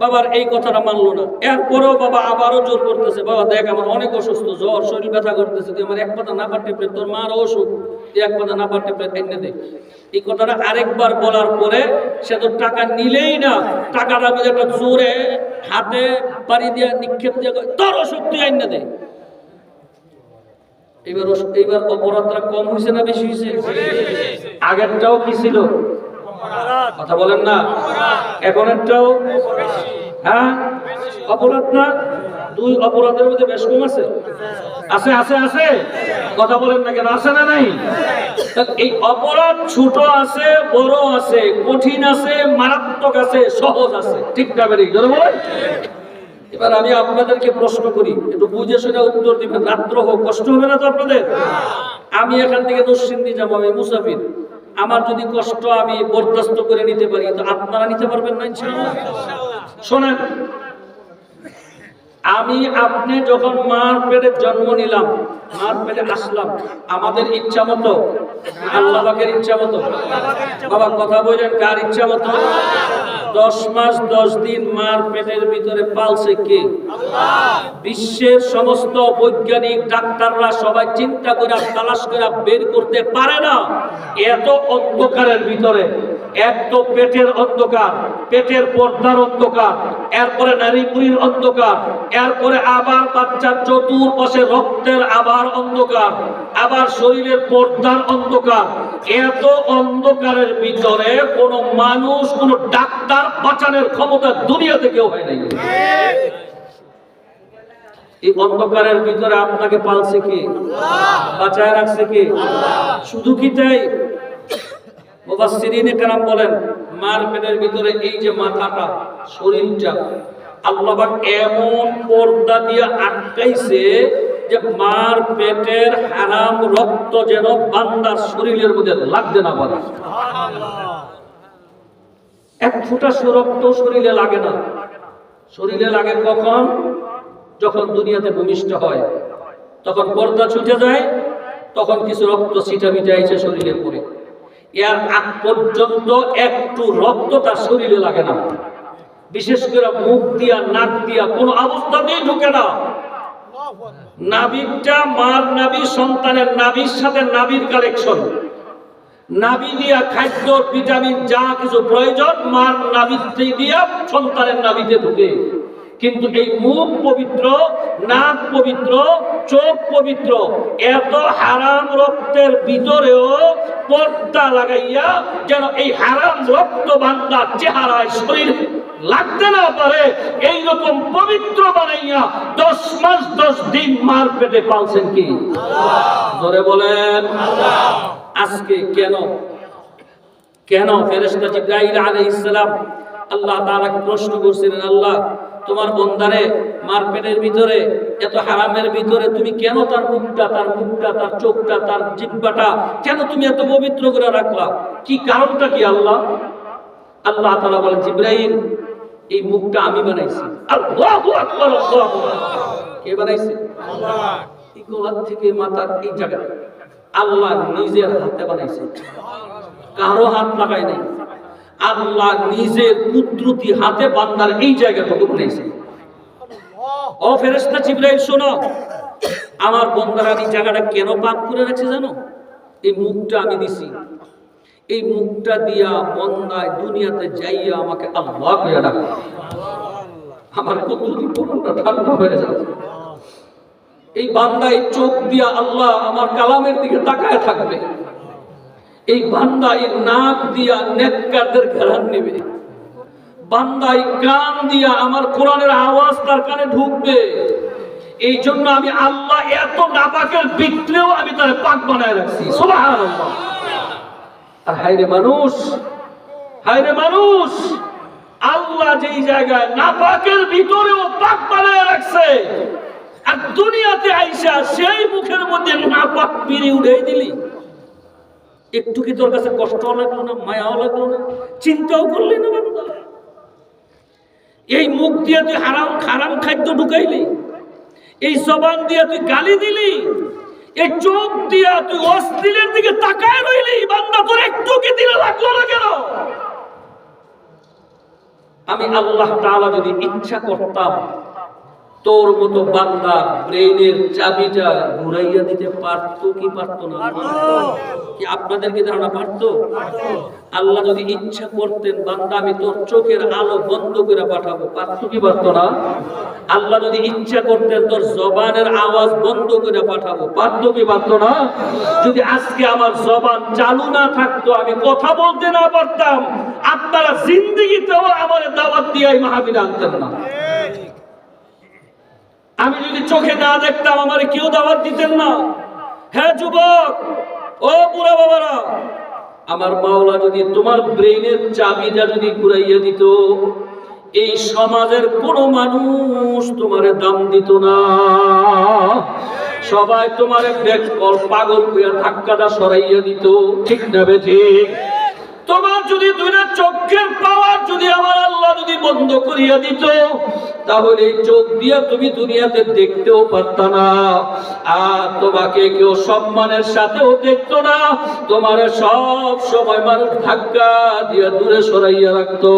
বাবার এই কথাটা মানলো না। এরপরেও বাবা আবারও জোর করতেছে, বাবা দেখ আমার অনেক অসুস্থ, জ্বর, শরীর ব্যথা করতেছে, তুই আমার 1 পাতা নাপা ট্যাবলেট, তোর মার ওষুধ, তুই 1 পাতা নাপা ট্যাবলেট এনে দে। এই কথাটা আরেকবার বলার পরে সে তো টাকা নিলেই না, টাকাটা মধ্যে একটা জোরে হাতে বাড়ি দিয়ে নিক্ষেপ দিয়ে, তোর ওষুধ তুই এনে দে। এইবার অপরাধটা কম হয়েছে না বেশি হয়েছে? আগেরটাও কি ছিল? কথা বলেন না? এখনেরটাও হ্যাঁ অপরাধ না? 2 অপরাধের মধ্যে বেশ কম আছে? আছে আছে আছে, কথা বলেন না কেন? আছে না নাই? এই অপরাধ ছোট আছে, বড় আছে, কঠিন আছে, মারাত্মক আছে, সহজ আছে, ঠিক না বেরিয়ে জোরে বলেন। এবার আমি আপনাদেরকে প্রশ্ন করি, একটু বুঝে শুনে উত্তর দিবেন। রাত্র হোক, কষ্ট হবে না তো আপনাদের? আমি এখান থেকে নরসিংদী যাবো, আমি মুসাফির, আমার যদি কষ্ট আমি বরদাস্ত করে নিতে পারি, তো আপনারা নিতে পারবেন না ইনশাআল্লাহ? শোনেন, আমি আপনি যখন মার পেটে জন্ম নিলাম, মার পেটে আসলাম, আমাদের ইচ্ছা মতো? আল্লাহ পাকের ইচ্ছা মতো? বাবা কথা বলেন, কার ইচ্ছা মতো? 10 মাস 10 দিন মার পেটের ভিতরে পালছে কে? বিশ্বের সমস্ত বৈজ্ঞানিক ডাক্তাররা সবাই চিন্তা করে তালাশ করে বের করতে পারে না, এত অন্ধকারের ভিতরে, এত পেটের অন্ধকার, পেটের পর্দার অন্ধকার, এরপরে নারীপুরীর অন্ধকার, এরপরে আবার বাচ্চার চতুর্পাশে রক্তের আবার অন্ধকার, আবার শরীরের পর্দার অন্ধকার। এত অন্ধকারের ভিতরে কোন মানুষ, কোন ডাক্তার বাঁচানোর ক্ষমতা দুনিয়াতে কেউ হয় নাই। এই অন্ধকারের ভিতরে আপনাকে পালছে কে? বাঁচায় রাখছে কে? শুধু কি তাই? মুফাসসিরিনে কেরাম বলেন, মার পেটের ভিতরে এই যে মাথাটা, শরীরটা, আল্লাহ পাক এমন পর্দা দিয়ে আটকাইছে যে মার পেটের হারাম রক্ত যেন বান্দার শরীরের মধ্যে লাগতে না পারে। এক ফোঁটা রক্ত শরীরে লাগে না। শরীরে লাগে কখন? যখন দুনিয়াতে ভূমিষ্ঠ হয়, তখন পর্দা ছুটে যায়, তখন কিছু রক্ত ছিটামিটা এসে শরীরে পড়ে। এর আগ পর্যন্ত একটু রক্ত তার শরীরে লাগে না। বিশেষ করে মুখ দিয়া, নাক দিয়া কোনো অবস্থাতেই ঢুকে না। নাভিটা, মার নাভি সন্তানের নাভির সাথে নাভির কালেকশন, নাভি দিয়া খাদ্য, ভিটামিন যা কিছু প্রয়োজন মার নাভিতে দিয়া সন্তানের নাভিতে ঢুকে। কিন্তু এই মুখ পবিত্র, নাক পবিত্র, চোখ পবিত্র, এত হারাম রক্তের ভিতরেও পর্দা লাগাইয়া যেন এই হারাম রক্ত বান্দার চেহারায় শরীর লাগতে না পারে, এইরকম পবিত্র বানাইয়া 10 মাস 10 দিন মার পেটে পালছেন কি? জোরে বলেন। আজকে কেন ফেরেশতা জিবরাইল আলাইহিস সালাম আল্লাহ তাআলাকে প্রশ্ন করছিলেন, আল্লাহ তোমার বান্দারে মারপেটের ভিতরে এত হারামের ভিতরে তুমি কেন তার মুখটা তার চোখটা তার জিহ্বাটা কেন তুমি এত পবিত্র করে রাখলা? কি কারণটা কি আল্লাহ? আল্লাহ তাআলা বলেন, জিবরাইল এই মুখটা আমি বানাইছি। আল্লাহু আকবার, আল্লাহু আকবার। কে বানাইছে? আল্লাহ। এই গলা থেকে মাথার এই জায়গা আল্লাহ নিজের হাতে বানাইছে, কারো হাত লাগায় নাই। আল্লাহ নিজের কুদরতি হাতে বান্দার এই জায়গাটুকু বানাইছে। ও ফেরেশতা জিবরাইল শোনো, আমার বান্দার এই জায়গাটা কেন পাক করে রাখছে জানো? এই মুখটা আমি দিছি, এই মুখটা দিয়া বান্দায় দুনিয়াতে যাইয়া আমাকে আল্লাহ কইয়া ডাকে। আমার কুদরতি পরনটা ঠান্ডা হয়ে যাবে। এই বান্দায় চোখ দিয়া আল্লাহ আমার কালামের দিকে তাকায় থাকবে। এই বান্দায় নাক দিয়া নেককারদের ঘ্রাণ নেবে। বান্দায় কান দিয়া আমার কোরআনের আওয়াজ তার কানে ঢুকবে। এই জন্য আমি আল্লাহ এত নাপাকের ভিতরেও আমি তার পাক বানায় রাখছি। সুবহানাল্লাহ। আর হায়রে মানুষ, আল্লাহ যেই জায়গায় নাপাকের ভিতরেও পাক বানায় রাখছে, আর দুনিয়াতে আইসা সেই মুখের মধ্যে নাপাক পিড়ি উড়াই দিলি, একটু কি তোর কাছে কষ্ট লাগলো না? মায়াও লাগলো না? চিন্তাও করলি না? বান্দা এই মুখ দিয়ে তুই হারাম খাদ্য ঢুকাইলি, এই জবান দিয়ে তুই গালি দিলি, এই চোখ দিয়া তুই অশ্লীলের দিকে তাকায় রইলি, বান্দা তোর একটু কি দিলে লাগলো না কেন? আমি আল্লাহ তাআলা যদি ইচ্ছা করতাম তোর মতো বান্দা ব্রেইনের চাবিটা ঘুরাইয়া দিতে পারতো কি পারতো না? কি আপনাদের কি ধারণা পারতো? আল্লাহ যদি ইচ্ছা করতেন বান্দা আমি তোর চোখের আলো বন্ধ করে পাঠাবো, পারতো কি পারতো না? আল্লাহ যদি ইচ্ছা করতেন তোর জবানের আওয়াজ বন্ধ করে পাঠাবো, পারতো কি পারতো না? যদি আজকে আমার জবান চালু না থাকতো, আমি কথা বলতে না পারতাম, আপনারা জিন্দেগিতেও আমার দাওয়াত দিয়ে এই মাহফিলে আনতেন না। আমি যদি চোখে না দেখতাম আমার কেউ দাওয়াত দিতেন না। হ্যাঁ যুবক, ও বুড়া বাবারা, আমার মাওলা যদি তোমার ব্রেইনের চাবিটা যদি ঘুরাইয়া দিত, এই সমাজের কোনো মানুষ তোমারে দাম দিত না। সবাই তোমারে পাগল হইয়া ধাক্কাটা সরাইয়া দিত। ঠিক না ঠিক? তোমার যদি দুইটা চোখের পাওয়ার যদি আমার আল্লাহ যদি বন্ধ করিয়া দিত, তাহলে চোখ দিয়া তুমি দুনিয়াতে দেখতেও পারত না, আর তোমাকে কেউ সম্মানের সাথেও দেখতো না। তোমার সব সময় মানুষ ধাক্কা দিয়া দূরে সরাইয়া রাখতো।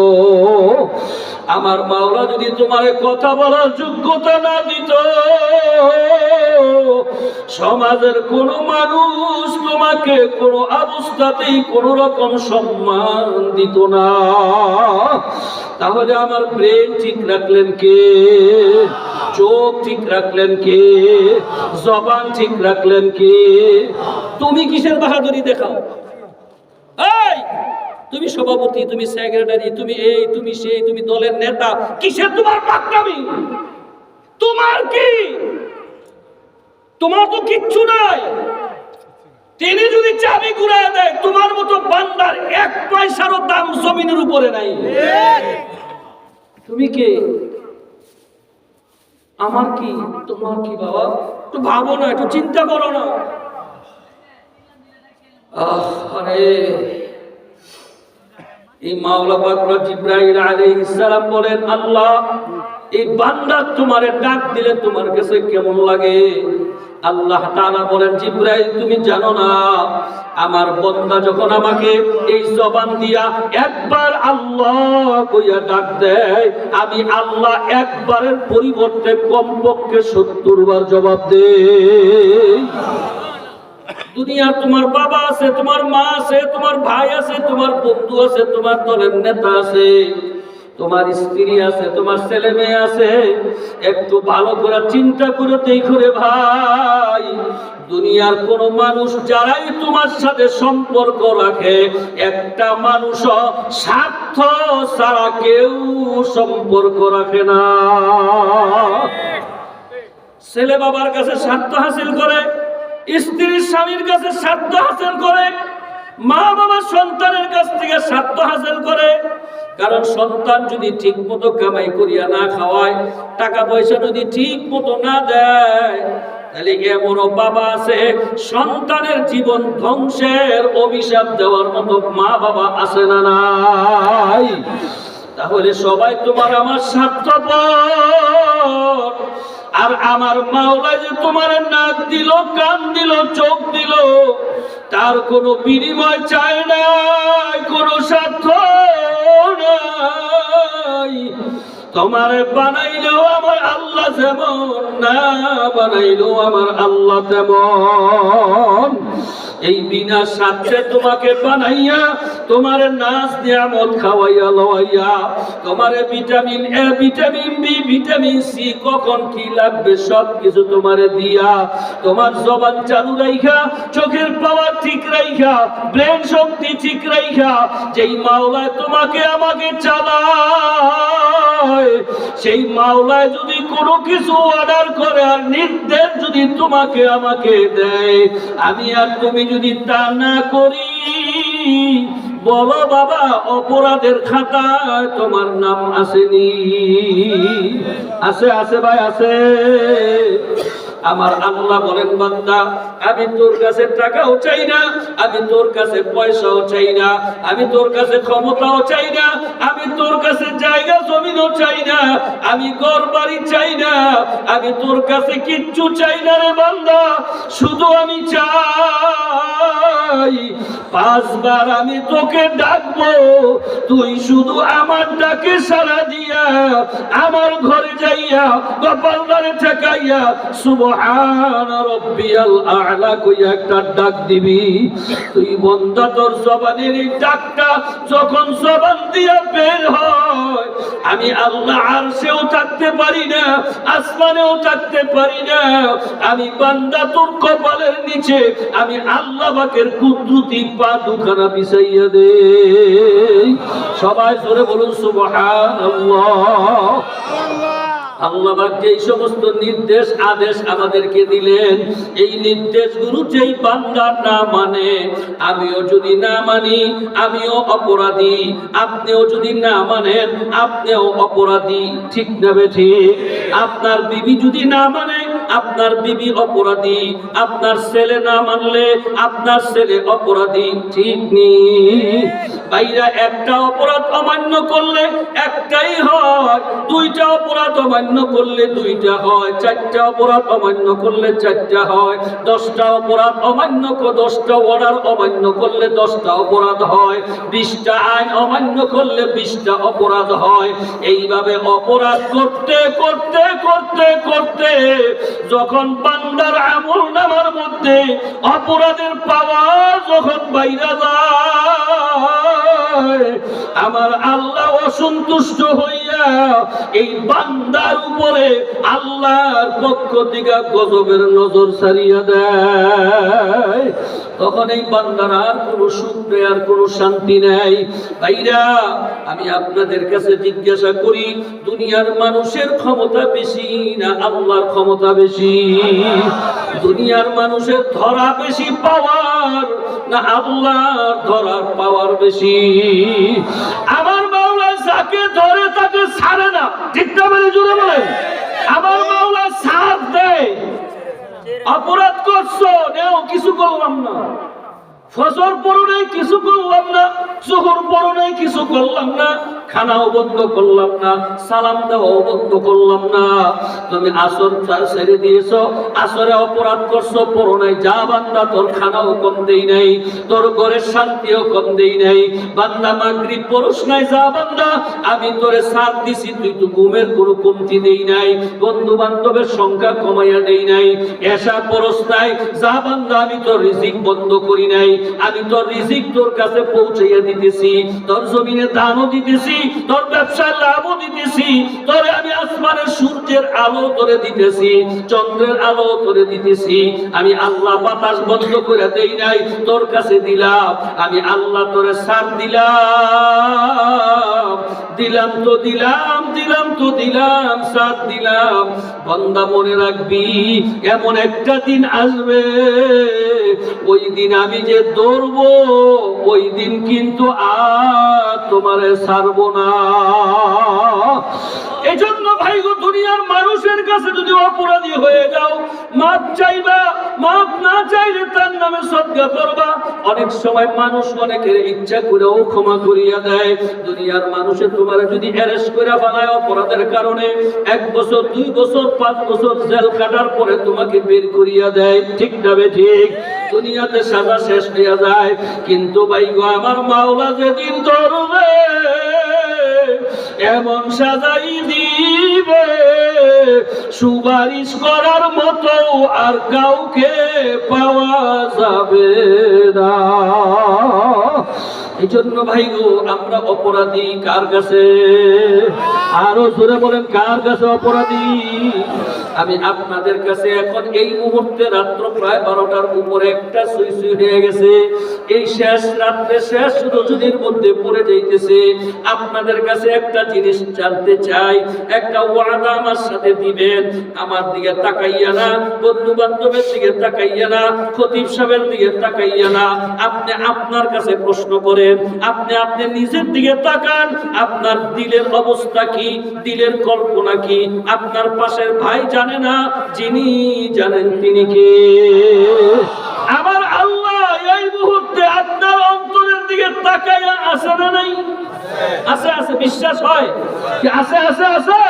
আমার মাওলা যদি তোমার কথা বলার যোগ্যতা না দিত, সমাজের কোন মানুষ তোমাকে কোন অবস্থাতেই কোন রকম সম্মান দিত না। তাহলে আমার ব্রেন ঠিক রাখলেন কে? চোখ ঠিক রাখলেন কে? জবান ঠিক রাখলেন কে? তুমি কিসের বাহাদুরি দেখাও? এই তুমি সভাপতি, তুমি সেক্রেটারি, তুমি এই তুমি সেই, তুমি দলের নেতা, কিসের তোমার পাকনামি? তোমার কি? তোমার তো কিচ্ছু নাই। তিনি যদি চাবি ঘুরায় দেয়, তোমার মতো বান্দার এক পয়সারও দাম জমিনের উপরে নাই। তুমি কে? আমার কি? তোমার কি? বাবা একটু ভাবো না, একটু চিন্তা করো না। আরে এই মাওলা পাক জিবরাইল আলাইহিস সালাম বলেন, আল্লাহ এই বান্দা তোমারে ডাক দিলে তোমার কাছে কেমন লাগে? আল্লাহ তাআলা বলেন, জিবরাইল তুমি জানো না, আমার বান্দা যখন আমাকে এই জবান দিয়া একবার আল্লাহ কইয়া ডাক দেয়, আমি আল্লাহ একবারের পরিবর্তে কমপক্ষে 70 বার জবাব দেই। দুনিয়ার তোমার বাবা আছে, তোমার মা আছে, তোমার ভাই আছে, তোমার বন্ধু আছে, তোমার দলের নেতা আছে, তোমার স্ত্রী আছে, তোমার ছেলে মেয়ে আছে। একটু ভালো করে চিন্তা করে দেখো রে ভাই, দুনিয়ার কোন মানুষ যারাই তোমার সাথে সম্পর্ক রাখে, একটা মানুষ স্বার্থ ছাড়া কেউ সম্পর্ক রাখে না। ছেলে বাবার কাছে স্বার্থ হাসিল করে, স্ত্রীর স্বামীর কাছে স্বার্থ হাসিল করে, মা বাবা সন্তানের কাছ থেকে স্বার্থ হাসিল করে, কারণ সন্তান যদি ঠিক মতো কামাই করিয়া না খাওয়ায়, টাকা পয়সা যদি ঠিক মতো না দেয়, তাহলে এমনও বাবা আছে সন্তানের জীবন ধ্বংসের অভিশাপ দেওয়ার মতো মা বাবা আছে না নাই? তাহলে সবাই তোমার আমার স্বার্থপর, আর আমার মাওলা যে তোমার নাক দিল, কান দিল, চোখ দিল, তার কোনো বিনিময় চায় না, কোনো স্বার্থ নাই। তোমারে বানাইলেও আমার আল্লাহ যেমন, না বানাইলেও আমার আল্লাহ তেমন। এই বিনা স্বার্থে তোমাকে বানাইয়া, তোমার নাচ নিয়ামত খাওয়াইয়া লওয়াইয়া, তোমার vitamin A, vitamin B, vitamin C, কখন কি লাগবে সব কিছু তোমারে দিয়া, তোমার জবান চালু রাইখা, চোখের পাওয়ার ঠিক রাইখা, ব্রেন শক্তি ঠিক রাইখা, যেই মাওলায় তোমাকে আমাকে চালায়, সেই মাওলায় যদি কোনো কিছু অর্ডার করে আর নির্দেশ যদি তোমাকে আমাকে দেয়, আমি আর তুমি যদি তা না করি, বলো বাবা, অপরাধের খাতায় তোমার নাম আসেনি? আছে, আছে ভাই, আছে। আমার আল্লাহ বলেন, বান্দা, আমি তোর কাছে টাকাও চাই না, আমি তোর কাছে পয়সাও চাই না, আমি তোর কাছে ক্ষমতাও চাই না, আমি তোর কাছে জায়গা জমিনও চাই না, আমি ঘর বাড়ি চাই না, আমি তোর কাছে কিচ্ছু চাই না রে বান্দা। শুধু আমি চাই 5 বার আমি তোকে ডাকবো, তুই শুধু আমার ডাকে সাড়া দিয়া আমার ঘরে যাইয়া কপালদারে ঠেকাইয়া সুবহান রাব্বিয়াল আ'লা কইয়া একটা ডাক দিবি। তুই বান্দা, তোর জবানের এই ডাকটা যখন জবান দিয়া বের হয়, আমি আল্লাহ আরশেও থাকতে পারি না, আসমানেও থাকতে পারি না, আমি বান্দা তোর কপালের নিচে আমি আল্লাহ পাকের কুদরতি পা দুখানা বিছাইয়া দে। সবাই জোরে বলুন সুবহানাল্লাহ। আল্লাহ পাক যেই সমস্ত নির্দেশ আদেশ আমাদেরকে দিলেন, এই নির্দেশগুলো যেই বান্দা না মানে, আমিও যদি না মানি আমিও অপরাধী, আপনিও যদি না মানেন আপনিও অপরাধী, ঠিক না ঠিক? আপনার বিবি যদি না মানে আপনার বিবি অপরাধী, আপনার ছেলে না মানলে আপনার ছেলে অপরাধী, ঠিক নেই? ভাইরা, একটা অপরাধ অমান্য করলে একটাই হয়, 2টা অপরাধ অমান্য করলে 2টা হয়, 4টা অপরাধ অমান্য করলে 4টা হয়, 10টা অপরাধ অমান্য 10টা অর্ডার অমান্য করলে 10টা অপরাধ হয়, 20টা আইন অমান্য করলে 20টা অপরাধ হয়। এইভাবে অপরাধ করতে করতে করতে করতে যখন বান্দার আমলনামার মধ্যে অপরাধের পাওয়ার যখন বাইরে যায়, আমার আল্লাহ অসন্তুষ্ট হইয়া এই বান্দার উপরে আল্লাহর পক্ষ থেকে গজবের নজর ছাড়িয়া দেয়। তখন এই বান্দার আর কোনো সুখ নেই, আর কোনো শান্তি নেই। ভাইরা, আমি আপনাদের কাছে জিজ্ঞাসা করি, দুনিয়ার মানুষের ক্ষমতা বেশি না আল্লাহর ক্ষমতা বেশি? দুনিয়ার মানুষের ধরা বেশি পাওয়ার না আল্লাহর ধরার পাওয়ার বেশি? আমার মাওলা যাকে ধরে তাকে ছাড়ে না, ঠিক না? বলে জোরে বলেন। আমার মাওলা ছাড় দেয়। অপরাধ করছো, নেও, কিছু করলাম না, ফজর পড়ো নাই, কিছু করলাম না, জোহর পড়ো নাই, কিছু করলাম না, খানাও বন্ধ করলাম না, সালাম দেওয়াও বন্ধ করলাম না। তুমি আসর ছেড়ে দিয়েছো, আসরে অপরাধ করছো, পড়ো নাই, যা বান্দা, তোর খানাও কম দেই নাই, তোর ঘরের শান্তিও কম দেই নাই। বান্দা মাগরিব পড়োস নাই, যা বান্দা, আমি তোরে সাথ দিছি, তুই তো ঘুমের কোনো কমতি দেই নাই, বন্ধু বান্ধবের সংখ্যা কমাইয়া দেই নাই। এশা পড়োস নাই, যা বান্দা, আমি তোর রিজিক বন্ধ করি নাই, আমি তোর রিজিক তোর কাছে পৌঁছাইয়া দিতেছি, তোর জমিনে দানও দিতেছি, তোর ব্যবসায় লাভও দিতেছি, তোরে আমি আসমানের সূর্যের আলো তোরে দিতেছি, চন্দ্রের আলো তোরে দিতেছি। আমি আল্লাহ বাতাস বন্ধ করে দেই নাই, তোর কাছে দিলাম। আমি আল্লাহ তোরে সার দিলাম, দিলাম তো দিলাম, দিলাম তো দিলাম, সার দিলাম। বান্দা মনে রাখবি, এমন একটা দিন আসবে ওই দিন আমি যে দৌড়বো, ওই দিন কিন্তু আর তোমারে ছাড়বো না। এজন্য ভাই গো, দুনিয়ার মানুষের কাছে যদি অপরাধী হয়ে যাও, মাপ চাইবা, মাপ না চাইলে তার নামে সদকা করবা। অনেক সময় মানুষ অনেকের ইচ্ছা করেও ক্ষমা করিয়া দেয়। দুনিয়ার মানুষে তোমার যদি অ্যারেস্ট করে ফেলায় অপরাধের কারণে, 1 বছর 2 বছর 5 বছর জেল কাটার পরে তোমাকে বের করিয়া দেয়, ঠিক না বে ঠিক? দুনিয়াতে সাজা শেষ হইয়া যায়। কিন্তু ভাই গো, আমার মাওলা যেদিন ধরবে, এমন সাজাই দিবে, সুপারিশ করার মতো আর কাউকে পাওয়া যাবে না। এই জন্য ভাই গো, আমরা অপরাধী কার কাছে? আরো জোরে বলেন, কার কাছে অপরাধী? আমি আপনাদের কাছে এখন এই মুহূর্তে রাত্র প্রায় 12টার উপরে একটা সুই হয়ে গেছে। এই শেষ রাত্রে শেষ রজনীর মধ্যে পড়ে যাইতেছে। আপনাদের কাছে একটা জিনিস জানতে চাই, একটা ওয়াদা আমার সাথে দিবেন। আমার দিকে তাকাইয়া না, বন্ধু বান্ধবের দিকে তাকাইয়া না, খতিব সাহেবের দিকে তাকাইয়া না। আপনি আপনার কাছে প্রশ্ন করেন, আপনি নিজের দিকে তাকান। আপনার দিলের অবস্থা কি, দিলের কল্পনা কি? আপনার পাশের ভাই জানে না, যিনি জানেন তিনি কে? আমার আল্লাহ এই মুহূর্তে আপনার অন্তরের দিকে তাকাইয়া আছে না নাই? আছে, আছে, বিশ্বাস হয় কি? আছে, আছে, আছে।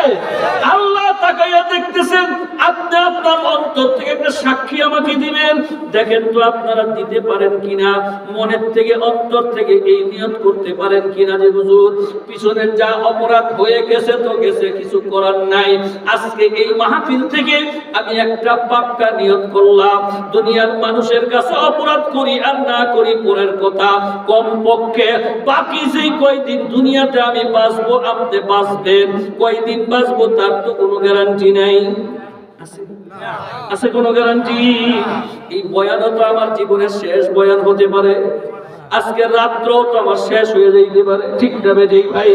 আল্লাহ তাকাইয়া দেখতেছেন। আপনি আপনার অন্তর থেকে একটা সাক্ষী আমাকে দিবেন। দেখেন তো আপনারা দিতে পারেন কিনা, মনের থেকে অন্তর থেকে এই নিয়ত করতে পারেন কিনা যে হুজুর, পিছনের যা অপরাধ হয়ে গেছে তো গেছে, কিছু করার নাই। আজকে এই মাহফিল থেকে আমি একটা পাক্কা নিয়ত করলাম, দুনিয়ার মানুষের কাছে অপরাধ করি আর না করি পরের কথা, কমপক্ষে বাকি যেই কয়দিন দুনিয়াতে আমি বাঁচবো, আপনি বাঁচবেন, কয়দিন বাঁচবো তার তো কোনো গ্যারান্টি নাই। আছে কোনো গ্যারান্টি? এই বয়ানও তো আমার জীবনের শেষ বয়ান হতে পারে, আজকের রাত্রও তো আমার শেষ হয়ে যাইতে পারে, ঠিক না ঠিক ভাই?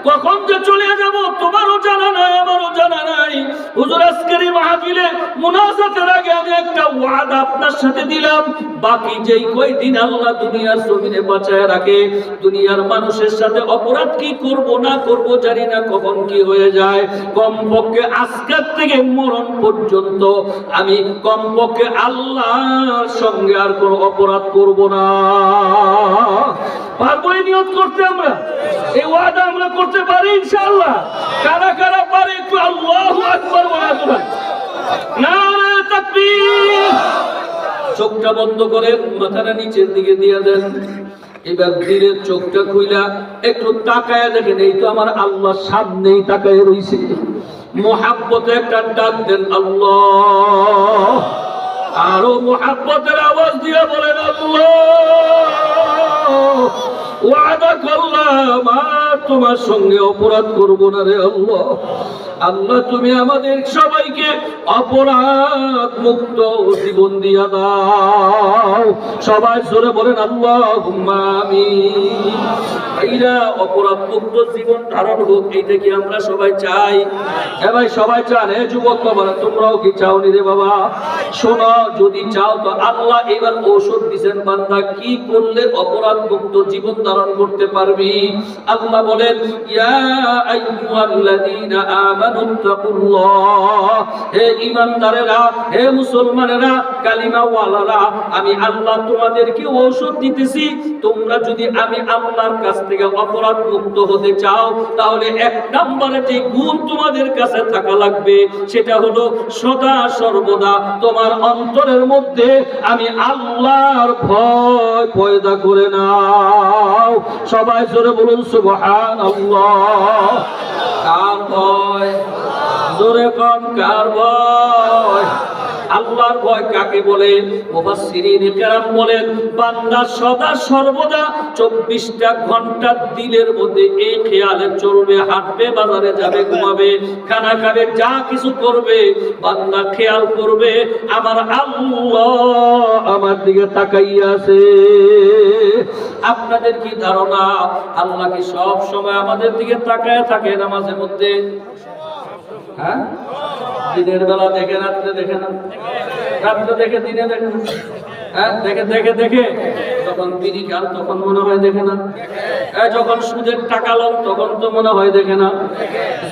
কখন যে চলে যাব তোমারও জানা নাই, আমারও জানা নাই। হুজুর, আজকের এই মাহফিলে মুনাজাতের আগে আমি একটা ওয়াদা আপনার সাথে দিলাম, বাকি যেই কয়দিন আল্লাহ দুনিয়ার জমিনে বাঁচায় রাখে, দুনিয়ার মানুষের সাথে অপরাধ কি করব না করব জানি না, কখন কি হয়ে যায়। কমপক্ষে আজকের থেকে মরণ পর্যন্ত আমি কমপক্ষে আল্লাহর সঙ্গে আর কোনো অপরাধ করব না। পারবো এই নিয়ত করতে? আমরা এই ওয়াদা আমরা করতে পারি ইনশাআল্লাহ? কারা কারা পারে একটু আল্লাহু আকবার বলে আসবেন। নারে তাকবীর। চোখটা বন্ধ করেন, মাথাটা নিচের দিকে দিয়ে দেন। এবার দিলের চোখটা খুইলা একটু তাকায় দেখেন, এই তো আমার আল্লাহ সামনেই তাকায় রইছে। মুহাব্বতে একটা ডাক দেন, আল্লাহ। আরো মুহাব্বতের আওয়াজ দিয়ে বলেন, আল্লাহ। ওয়াদা করলাম আর তোমার সঙ্গে অপরাধ করব না রে আল্লাহ। আল্লাহ, তুমি আমাদের সবাইকে অপরাধ মুক্ত জীবন দিয়া দাও। সবাই জোরে বলেন আল্লাহুম্মা আমিন। এইরা অপরাধ মুক্ত জীবন ধারণ হোক, এইটা কি আমরা সবাই চাই? হ্যাঁ ভাই, সবাই চান। হ্যাঁ যুবক বাবারা, তোমরাও কি চাও নি রে বাবা? শোনো, যদি চাও তো আল্লাহ এবার ঔষধ দিবেন, বান্দা কি করলে অপরাধ মুক্ত জীবন ধারণ করতে পারবি। আল্লাহ বলেন, ইয়া আইয়ুহাল্লাযীনা আমানুত্তাকুল্লাহ, হে ঈমানদারেরা, হে মুসলমানেরা, কালিমা ওয়ালারা, আমি আল্লাহ তোমাদেরকে ঔষধ দিতেছি। তোমরা যদি আমি আল্লাহর কাছ থেকে অপরাধ মুক্ত হতে চাও, তাহলে 1 নম্বরে যে গুণ তোমাদের কাছে থাকা লাগবে, সেটা হলো সদা সর্বদা তোমার অন্তরের মধ্যে আমি আল্লাহর ভয় পয়দা করে নাও। সবাই জোরে বলুন সুবহানাল্লাহ। কার ভয়? জোরে কোন, কার ভয়? আল্লাহর ভয় কাকে বলে? মুফাসসিরিনে কেরাম বলেন, বান্দা সদা সর্বদা 24টা ঘন্টা দিলের মধ্যে এই খেয়ালে চলবে, হাঁটবে, বাজারে যাবে, ঘুমাবে, খানা খাবে, যা কিছু করবে, বান্দা খেয়াল করবে আমার আল্লাহ আমার দিকে তাকাইয়া আছে। আপনাদের কি ধারণা আল্লাহ কি সব সময় আমাদের দিকে তাকায় থাকে নামাজের মধ্যে? হ্যাঁ, দিনের বেলা দেখে, রাত্রে দেখে না? রাত্রে দেখে, দিনে দেখে না? হ্যাঁ, দেখে দেখে দেখে যখন বিড়ি খান তখন মনে হয় দেখে না, যখন সুদের টাকা লন তখন তো মনে হয় দেখে না,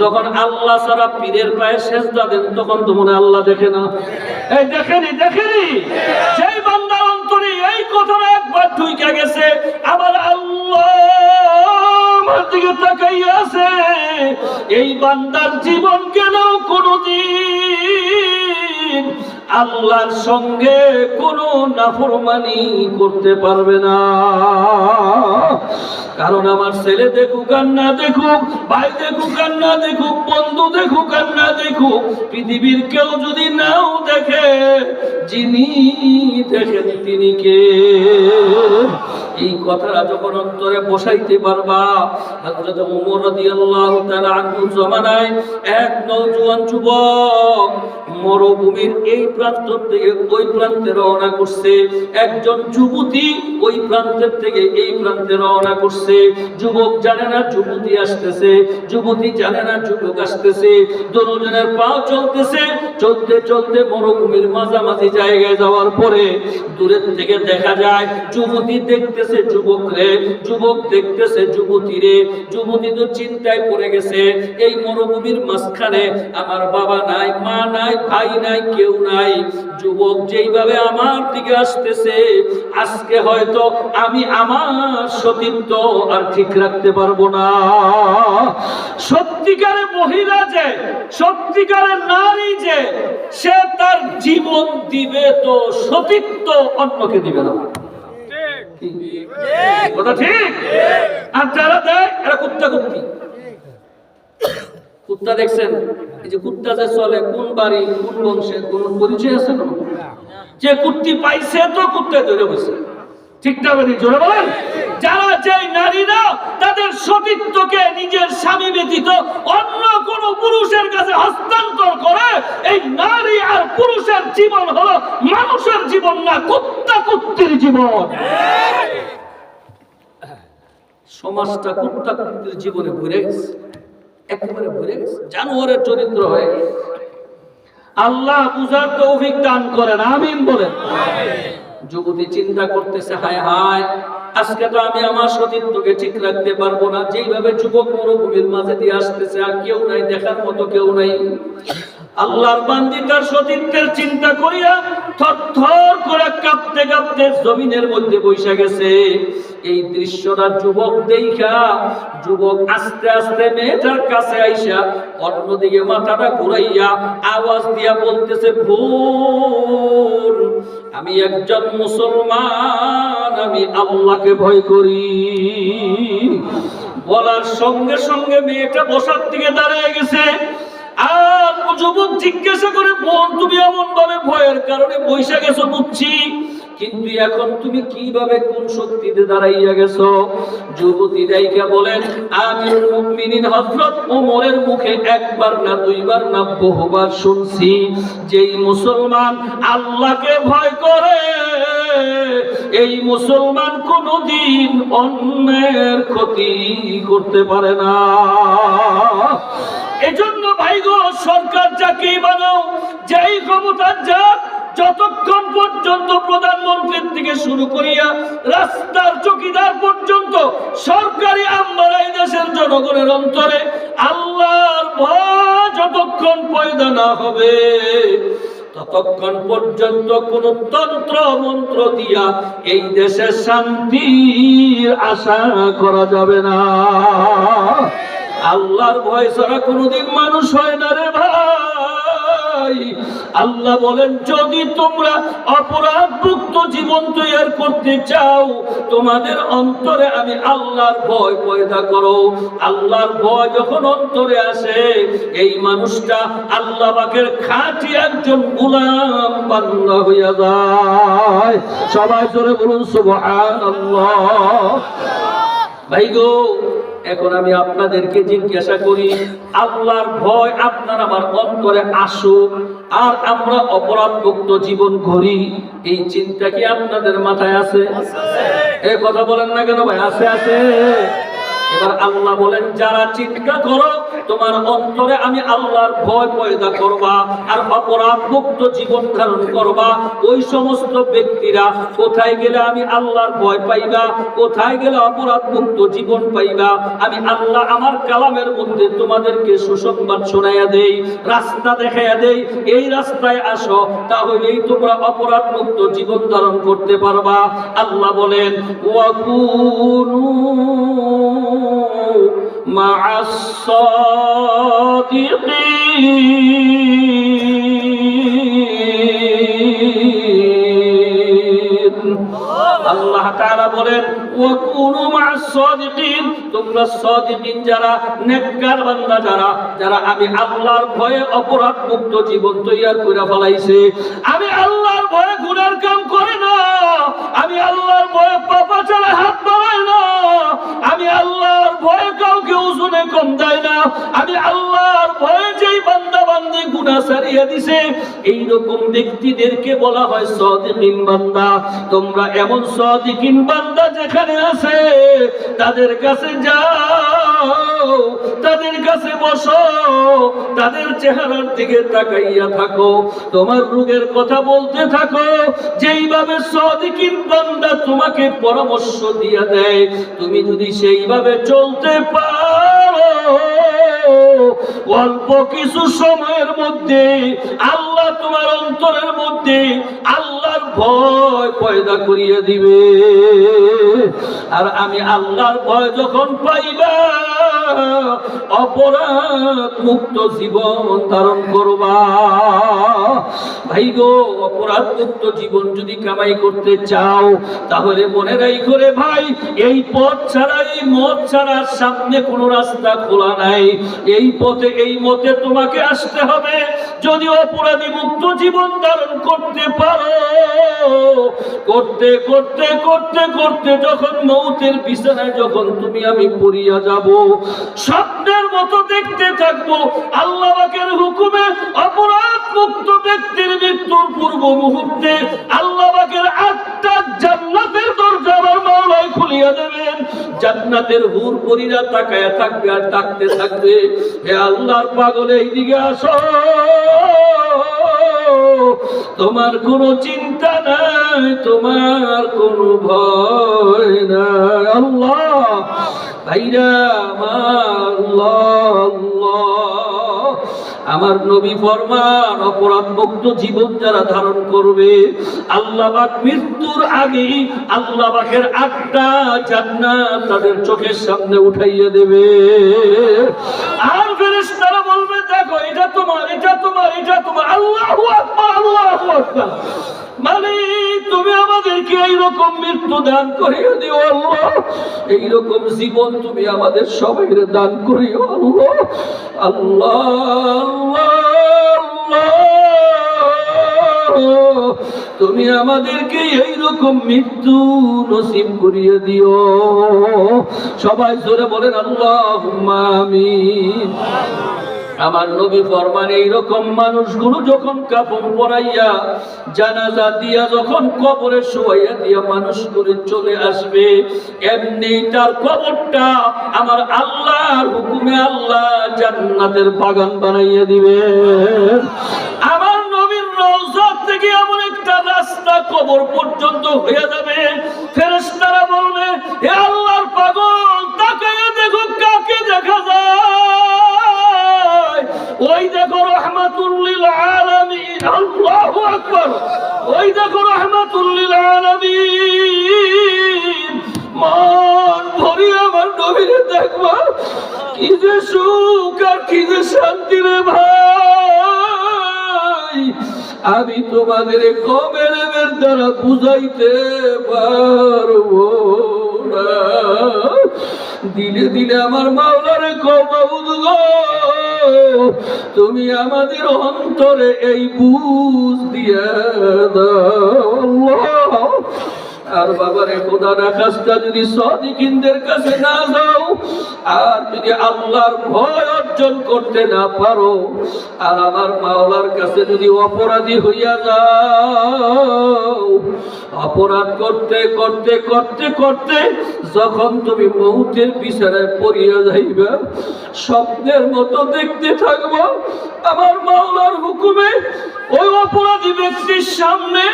যখন আল্লাহ ছাড়া পীরের পায়ে সেজদা দেন তখন তো মনে হয় আল্লাহ দেখে না। এই দেখেনি দেখেনি, সেই বান্দার অন্তরে এই কথাটা একবার ঢুইকা গেছে, আবার আল্লাহ আমার দিকে তাকাইয়া আছে, এই বান্দার জীবন গেল কোনদিন আল্লাহর সঙ্গে কোনো নাফরমানি করতে পারবে না। কারণ আমার ছেলে দেখুক আর না দেখুক, ভাই দেখুক আর না দেখুক, বন্ধু দেখুক আর না দেখুক, পৃথিবীর কেউ যদি নাও দেখে, যিনি দেখেন তিনি কে? এই কথাটা যখন অন্তরে বসাইতে পারবা, হযরত ওমর রাদিয়াল্লাহু তাআলা আনহু জমানায় এক নওজোয়ান যুবক মরুভূমির এই প্রান্ত থেকে ওই প্রান্তে রওনা করছে, একজন যুবতী ওই প্রান্তের থেকে এই প্রান্তে রওনা করছে। যুবক জানে না যুবতী আসতেছে, যুবতী জানে না যুবক আসতেছে, দুজনের পা চলতেছে, চলতে চলতে মরুভূমির মাঝামাঝি জায়গায় যাওয়ার পরে দূরের থেকে দেখা যায় যুবতী দেখতেছে যুবকরে, যুবক দেখতেছে যুবতীরে। যুবতী তো চিন্তায় পড়ে গেছে, এই মরুভূমির মাঝখানে আমার বাবা নাই, মা নাই, ভাই নাই, কেউ নাই। যুবক যেইভাবে আমার দিকে আসতেছে, আজকে হয়তো আমি আমার সতীত্ব আর ঠিক রাখতে পারবো না। সত্যিকারের মহিলা যে, সত্যিকারের নারী যে, সে তার জীবন দিবে তো সতীত্ব অন্যকে দিবে না। কথা ঠিক? আর যারা দেয় এরা কুত্তা কুত্তি। কুত্তা দেখছেন, এই যে কুত্তা যে চলে, কোন বাড়ি কোন বংশে কোন পরিচয় আছে না? যে কুত্তি পাইছে তো কুত্তা ধরে বসে, ঠিক না? বলি জোরে বলেন। যারা যেই নারীরা তাদের সতীত্বকে নিজের স্বামী ব্যতীত অন্য কোন পুরুষের কাছে হস্তান্তর করে, এই নারী আর পুরুষের জীবন হলো মানুষের জীবন না, কুত্তা কুত্তির জীবন। সমাজটা কুত্তা কুত্তির জীবনে ভরে গেছে, একেবারে ভরে গেছে, জানোয়ারের চরিত্র হয়ে গেছে। আল্লাহ বুঝার তৌফিক দান করেন, আমিন বলেন। যুবতী চিন্তা করতেছে, হায় হায়, আজকে তো আমি আমার সতীত্বকে ঠিক রাখতে পারবো না। যেইভাবে যুবক মরুভূমির মাঝে দিয়ে আসতেছে, আর কেউ নাই, দেখার মতো কেউ নাই। আল্লাহর বান্দি তার সতীত্বের চিন্তা করিয়া থরথর করে কাঁপতে কাঁপতে জমিনের মধ্যে বসে গেছে। এই দৃশ্যটা যুবক দেখা, যুবক আস্তে আস্তে মেয়েটার কাছে আইসা অন্যদিকে মাথাটা ঘুরাইয়া আওয়াজ দিয়া বলতেছে, ভুল, আমি একজন মুসলমান, আমি আল্লাহকে ভয় করি। বলার সঙ্গে সঙ্গে মেয়েটা বসার দিকে দাঁড়িয়ে গেছে। আর যুবক জিজ্ঞাসা করে, বোন, তুমি এমন ভাবে ভয়ের কারণে বৈশা গেছো বুঝছি, কিন্তু এখন তুমি কিভাবে কোন শক্তিতে দাঁড়াইয়া গেছো? যুবতী দাইকা বলেন, আমিরুল মুমিনিন হযরত ওমরের মুখে একবার না দুইবার না বহুবার শুনছি, যেই মুসলমান আল্লাহকে ভয় করে, এই মুসলমান কোনদিন অন্যের ক্ষতি করতে পারে না। এজন্য ভাই গো, সরকার যাকেই বানাও, যেই ক্ষমতার যাক, যতক্ষণ পর্যন্ত প্রধানমন্ত্রীর থেকে শুরু করিয়া রাস্তার চৌকিদার পর্যন্ত সরকারি আমলারাই দেশের জনগণের অন্তরে আল্লাহর ভয় যতক্ষণ পয়দা না হবে, ততক্ষণ পর্যন্ত কোন তন্ত্র মন্ত্র দিয়া এই দেশের শান্তির আশা করা যাবে না। আল্লাহর ভয় ছাড়া কোনদিন মানুষ হয় না রে ভাই। আল্লাহ বলেন, যদি তোমরা অপরাধ মুক্ত জীবন তৈরি করতে চাও, তোমাদের অন্তরে আমি আল্লাহর ভয় পয়দা করো। আল্লাহর ভয় যখন অন্তরে আসে, এই মানুষটা আল্লাহ পাকের খাঁটি একজন গোলাম বান্দা হইয়া যায়। সবাই জোরে বলুন সুবহানাল্লাহ। ভাই গো, এখন আমি আপনাদেরকে জিজ্ঞাসা করি, আল্লাহর ভয় আপনার আমার অন্তরে আসুক আর আমরা অপরাধ মুক্ত জীবন গড়ি, এই চিন্তা কি আপনাদের মাথায় আছে? এই কথা বলেন না কেন ভাই? আছে আছে। এবার আল্লাহ বলেন যারা চিন্তা করো তোমার অন্তরে আমি আল্লাহর ভয় পয়দা করবা আর অপরাধ মুক্ত জীবন ধারণ করবা, ওই সমস্ত ব্যক্তিরা কোথায় গেলে আমি আল্লাহর ভয় পাইবা, কোথায় গেলে অপরাধ মুক্ত জীবন পাইবা, আমি আল্লাহ আমার কালামের মধ্যে তোমাদেরকে সুসংবাদ শোনাইয়া দেই, রাস্তা দেখাইয়া দেই, এই রাস্তায় আসো, তাহলেই তোমরা অপরাধ মুক্ত জীবন ধারণ করতে পারবা। আল্লাহ বলেন ওয়াকুনু মা'আস সাদিকিন। আল্লাহ তাআলা বলেন ওয়াকুনু মা'আস সাদিকিন, তোমরা সাদিকিন যারা, নেককার বান্দা যারা, যারা আমি আল্লাহর ভয়ে অপরাধ মুক্ত জীবন তৈয়ার করে ফেলাইছে, আমি আল্লাহর ভয়ে গুনার কাম করে না, আমি আল্লাহর ভয়ে পাপাচারে হাত বাড়াই না, আমি আল্লাহর ভয়ে কাউকে ওজনে কম দেয় না, আমি আল্লাহর ভয়ে যেই বান্দা বান্দি গুনাহ ছাড়িয়ে দিছে, এই রকম ব্যক্তিদেরকে বলা হয় সাদিকিন বান্দা। তোমরা এমন সাদিকিন বান্দা যেখানে আছে তাদের কাছে যাও, তাদের কাছে বসো, তাদের চেহারার দিকে তাকাইয়া থাকো, তোমার রোগের কথা বলতে থাকো, যেইভাবে সাদিকিন বান্দা তোমাকে পরামর্শ দিয়ে দেয়, তুমি যদি সেইভাবে চলতে পারো, অল্প কিছু সময়ের মধ্যে আল্লাহ তোমার অন্তরের মধ্যে আল্লাহর ভয় পয়দা করিয়ে দিবে। আর আমি আল্লাহর ভয় যখন পাইবা, অপরাধ মুক্ত জীবন ধারণ করবা। ভাই গো, অপরাধ মুক্ত জীবন যদি কামাই করতে চাও, তাহলে মনে রাখো রে ভাই, এই পথ ছাড়া, এই মত ছাড়া সামনে কোনো রাস্তা খোলা নাই। এই পথে, এই মতে তোমাকে আসতে হবে। যদি অপরাধী মুক্ত জীবন ধারণ করতে পারো, করতে করতে করতে করতে যখন মৌতের বিছানায় যখন তুমি আমি পড়িয়া যাব, স্বপ্নের মতো দেখতে থাকবো আল্লাহ পাকের হুকুমে অপরাধ মুক্ত ব্যক্তির মৃত্যুর পূর্ব মুহূর্তে আল্লাহ পাকের 8টা জান্নাতের দরজা আমার মাওলাই খুলিয়া দেবেন। জান্নাতের হুর পরীরা তাকায়া থাকবে আর ডাকতে থাকবে, হে আল্লাহর পাগল এইদিকে আসো, তোমার কোনো চিন্তা নাই, তোমার কোনো ভয় নাই। আল্লাহ ভাইরা আমার, আল্লাহ আল্লাহ, আমার নবী ফরমান অপরাধ মুক্ত জীবন যারা ধারণ করবে, আল্লাহ পাক মৃত্যুর আগে আল্লাহ পাকের 8টা জান্নাত তাদের চোখের সামনে উঠাইয়া দেবে। আর ফেরেশতারা বলবে দেখো এটা তোমার, এটা তোমার, এটা তোমার। আল্লাহু আকবার, আল্লাহু আকবার। মানে তুমি আমাদেরকে এইরকম মৃত্যু দান করিয়ে দিও আল্লাহ, এইরকম জীবন তুমি আমাদের সবাই দান করিও আল্লাহ। আল্লাহ আল্লাহ, তুমি আমাদেরকে এইরকম মৃত্যু নসিব করিয়ে দিও। সবাই জোরে বলেন আল্লাহুম্মা আমিন। আমার নবী ফরমান এইরকম মানুষগুলো যখন কাফন পরাইয়া জানাজা দিয়া যখন কবরে শোয়াইয়া দিয়া মানুষ করে চলে আসবে, এমনি তার কবরটা আমার আল্লাহর হুকুমে আল্লাহ জান্নাতের বাগান বানাইয়া দিবে। আমার নবীর রওজা থেকে এমন একটা রাস্তা কবর পর্যন্ত হয়ে যাবে, ফেরেশতারা বলবে হে আল্লাহর পাগল, তাকায়া দেখো কাকে দেখা যায়, ওই দেখো রাহমাতুল লিল আলামিন। আল্লাহু আকবার। ওই দেখো রাহমাতুল লিল আলামিন। মন ভরিয়া আমার নবীরে দেখবা, কি যে সুখ আর কি যে শান্তি রে ভাই, আমি তোমাদের কমের দ্বারা বুঝাইতে পারবো না। দিলে দিলে আমার মাওলারে কবুল গো, তুমি আমাদের অন্তরে এই বুঝ দিয়া দাও। আর বাবারে খোদা না খাস্তা যদি সাদিকিনদের কাছে না যাও, আর যদি আল্লাহর ভয় অর্জন করতে না পারো, আর আমার মাওলার কাছে যদি অপরাধী হইয়া যাও, অপরাধ করতে করতে করতে করতে যখন তুমি মৌতের বিছানায় পড়িয়া যাইবা, স্বপ্নের মতো দেখতে থাকবো আমার মাওলার হুকুমে ওই অপরাধী ব্যক্তির সামনে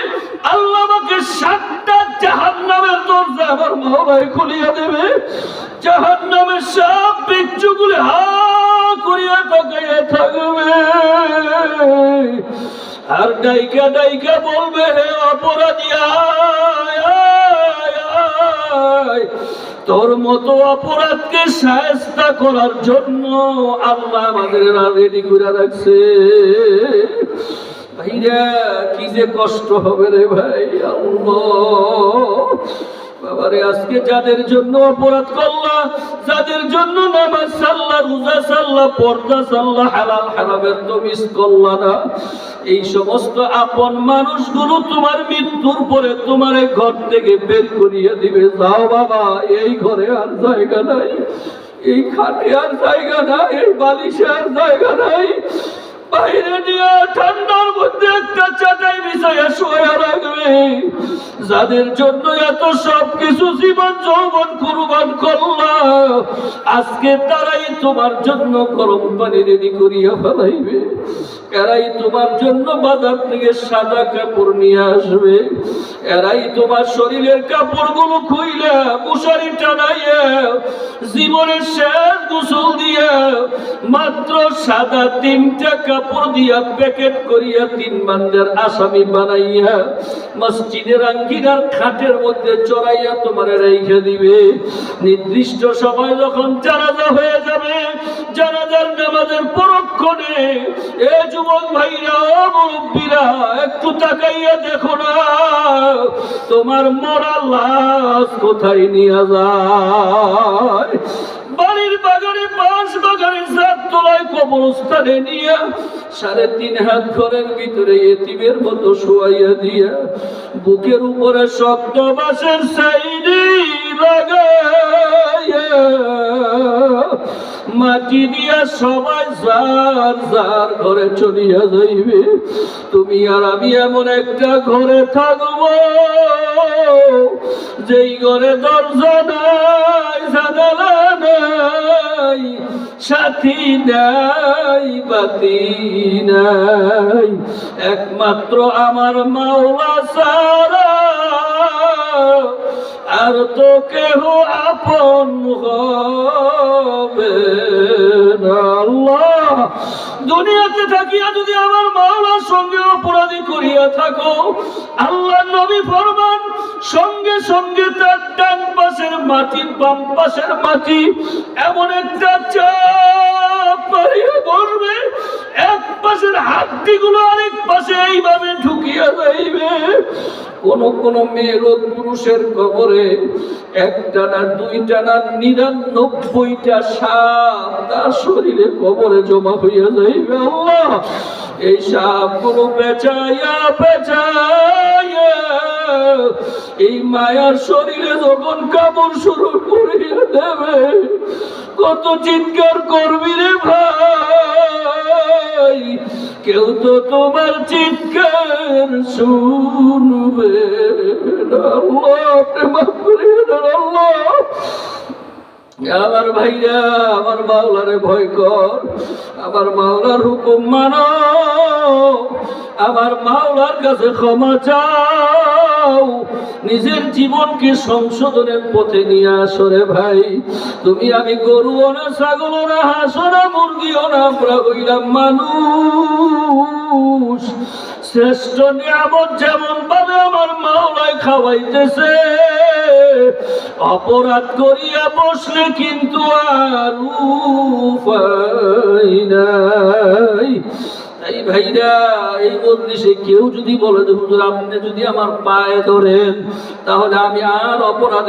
আল্লাহ আমাকে 7টা জাহান্নামের দরজা আমার মাওলাই খুলিয়া দেবে। জাহান্নামের সব বিচ্ছুগুলি হা করিয়া তাকাইয়া থাকবে, আর ডাইকা ডাইকা বলবে, হে অপরাধী আয় আয় আয়। তোর মতো অপরাধকে শায়েস্তা করার জন্য আল্লাহ আমাদের রেডি করে রাখছে। ভাইরা কি যে কষ্ট হবে রে ভাই, আল্লাহ বাবারে। আজকে যাদের জন্য অপরাধ করলা, যাদের জন্য নামাজ সাল্লা, রোজা সাল্লা, পর্দা সাল্লা, হালাল হারামের তমিজ করলা না, এই সমস্ত আপন মানুষগুলো তোমার মৃত্যুর পরে তোমার ঘর থেকে বের করিয়ে দিবে। যাও বাবা, এই ঘরে আর জায়গা নাই, এই খাটে আর জায়গা নাই, এই বালিশে আর জায়গা নাই। বাইরে নিয়ে ঠান্ডার মধ্যে একটা চাটাই বিছাইয়া শোয়া রাখবে। যাদের জন্য এত সব কিছু জীবন যৌবন কুরবান করলা, আজকে তারাই তোমার জন্য গরম পানি রেডি করিয়া ফেলাইবে। এরাই তোমার জন্য বাজার থেকে সাদা কাপড় নিয়ে আসবে। এরাই তোমার শরীরের কাপড়গুলো খুইলা মশারি টানাইয়া জীবনের শেষ গোসল দিয়া মাত্র সাদা 3টা কাপড় দিয়া প্যাকেট করিয়া 3 মান্ডের আসামি বানাইয়া মসজিদের আঙ্গিনার খাটের মধ্যে চড়াইয়া তোমার রেখে দিবে। নির্দিষ্ট সময় যখন জানাজা হয়ে যাবে, জানাজার নামাজের পরক্ষণে এ যুবক ভাইরা, মুরব্বীরা, একটু তাকাইয়া দেখো না তোমার মরা লাশ কোথায় নিয়ে যায়। বাড়ির বাগানে, বাঁশ বাগানে, জাততলায় কবরস্থানে নিয়ে 3.5 হাত ঘরের ভিতরে এতিমের মতো শোয়াইয়া দিয়া বুকের উপরে শক্ত বাঁশের সাইডি লাগাইয়া মাটি দিয়া সবাই যার যার ঘরে চলিয়া যাইবে। তুমি আর আমি এমন একটা ঘরে থাকবো যেই ঘরে দরজা নাই, জানালা নাই, সাথী নাই, বাতি নাই, একমাত্র আমার মাওলা ছাড়া আর তো কেহ আপন হবে না। আল্লাহ, দুনিয়াতে থাকিয়া যদি আমার মাওলার সঙ্গে অপরাধী করিয়া থাকো, আল্লাহ নবী ফরমান সঙ্গে সঙ্গে তার ডান পাশের মাটি, বাম পাশের মাটি এমন একটা চাপ মারিয়া ধরবে, এক পাশের হাড্ডিগুলো আরেক পাশে এইভাবে ঢুকিয়া যাইবে। কোন কোন মেয়ে লোক পুরুষের কবরে 1টা না 2টা না 99টা সাপ তার শরীরে কবরে জমা হইয়া যাইবে। আল্লাহ, এই সাপগুলো পেঁচাইয়া পেঁচাইয়া এই মায়ার শরীরে যখন কামড় শুরু করিয়া দেবে, কত চিৎকার করবি রে ভাই, কেউ তো তোমার চিৎকার শুনবে না। আল্লাহ, আপনি মাফ করিয়ে দেন। আল্লাহ, আমার ভাইরা, আমার মাওলারে ভয় কর, আমার মাওলার হুকুম মানো, আমার মাওলার কাছে ক্ষমা চাও, নিজের জীবনকে সংশোধনের পথে নিয়ে আসো রে ভাই। তুমি আমি গরুও না, ছাগলও না, হাঁসও না, মুরগিও না, আমরা হইলাম মানুষ। শ্রেষ্ঠ নিয়ামত যেমন ভাবে আমার মাওলাই খাওয়াইতেছে, অপরাধ করিয়া বসলে কিন্তু আর উপায় নাই। তাই ভাইরা, এই মজলিসে কেউ যদি বলে যে হুজুর আপনি যদি আমার পায়ে ধরেন তাহলে আমি আর অপরাধের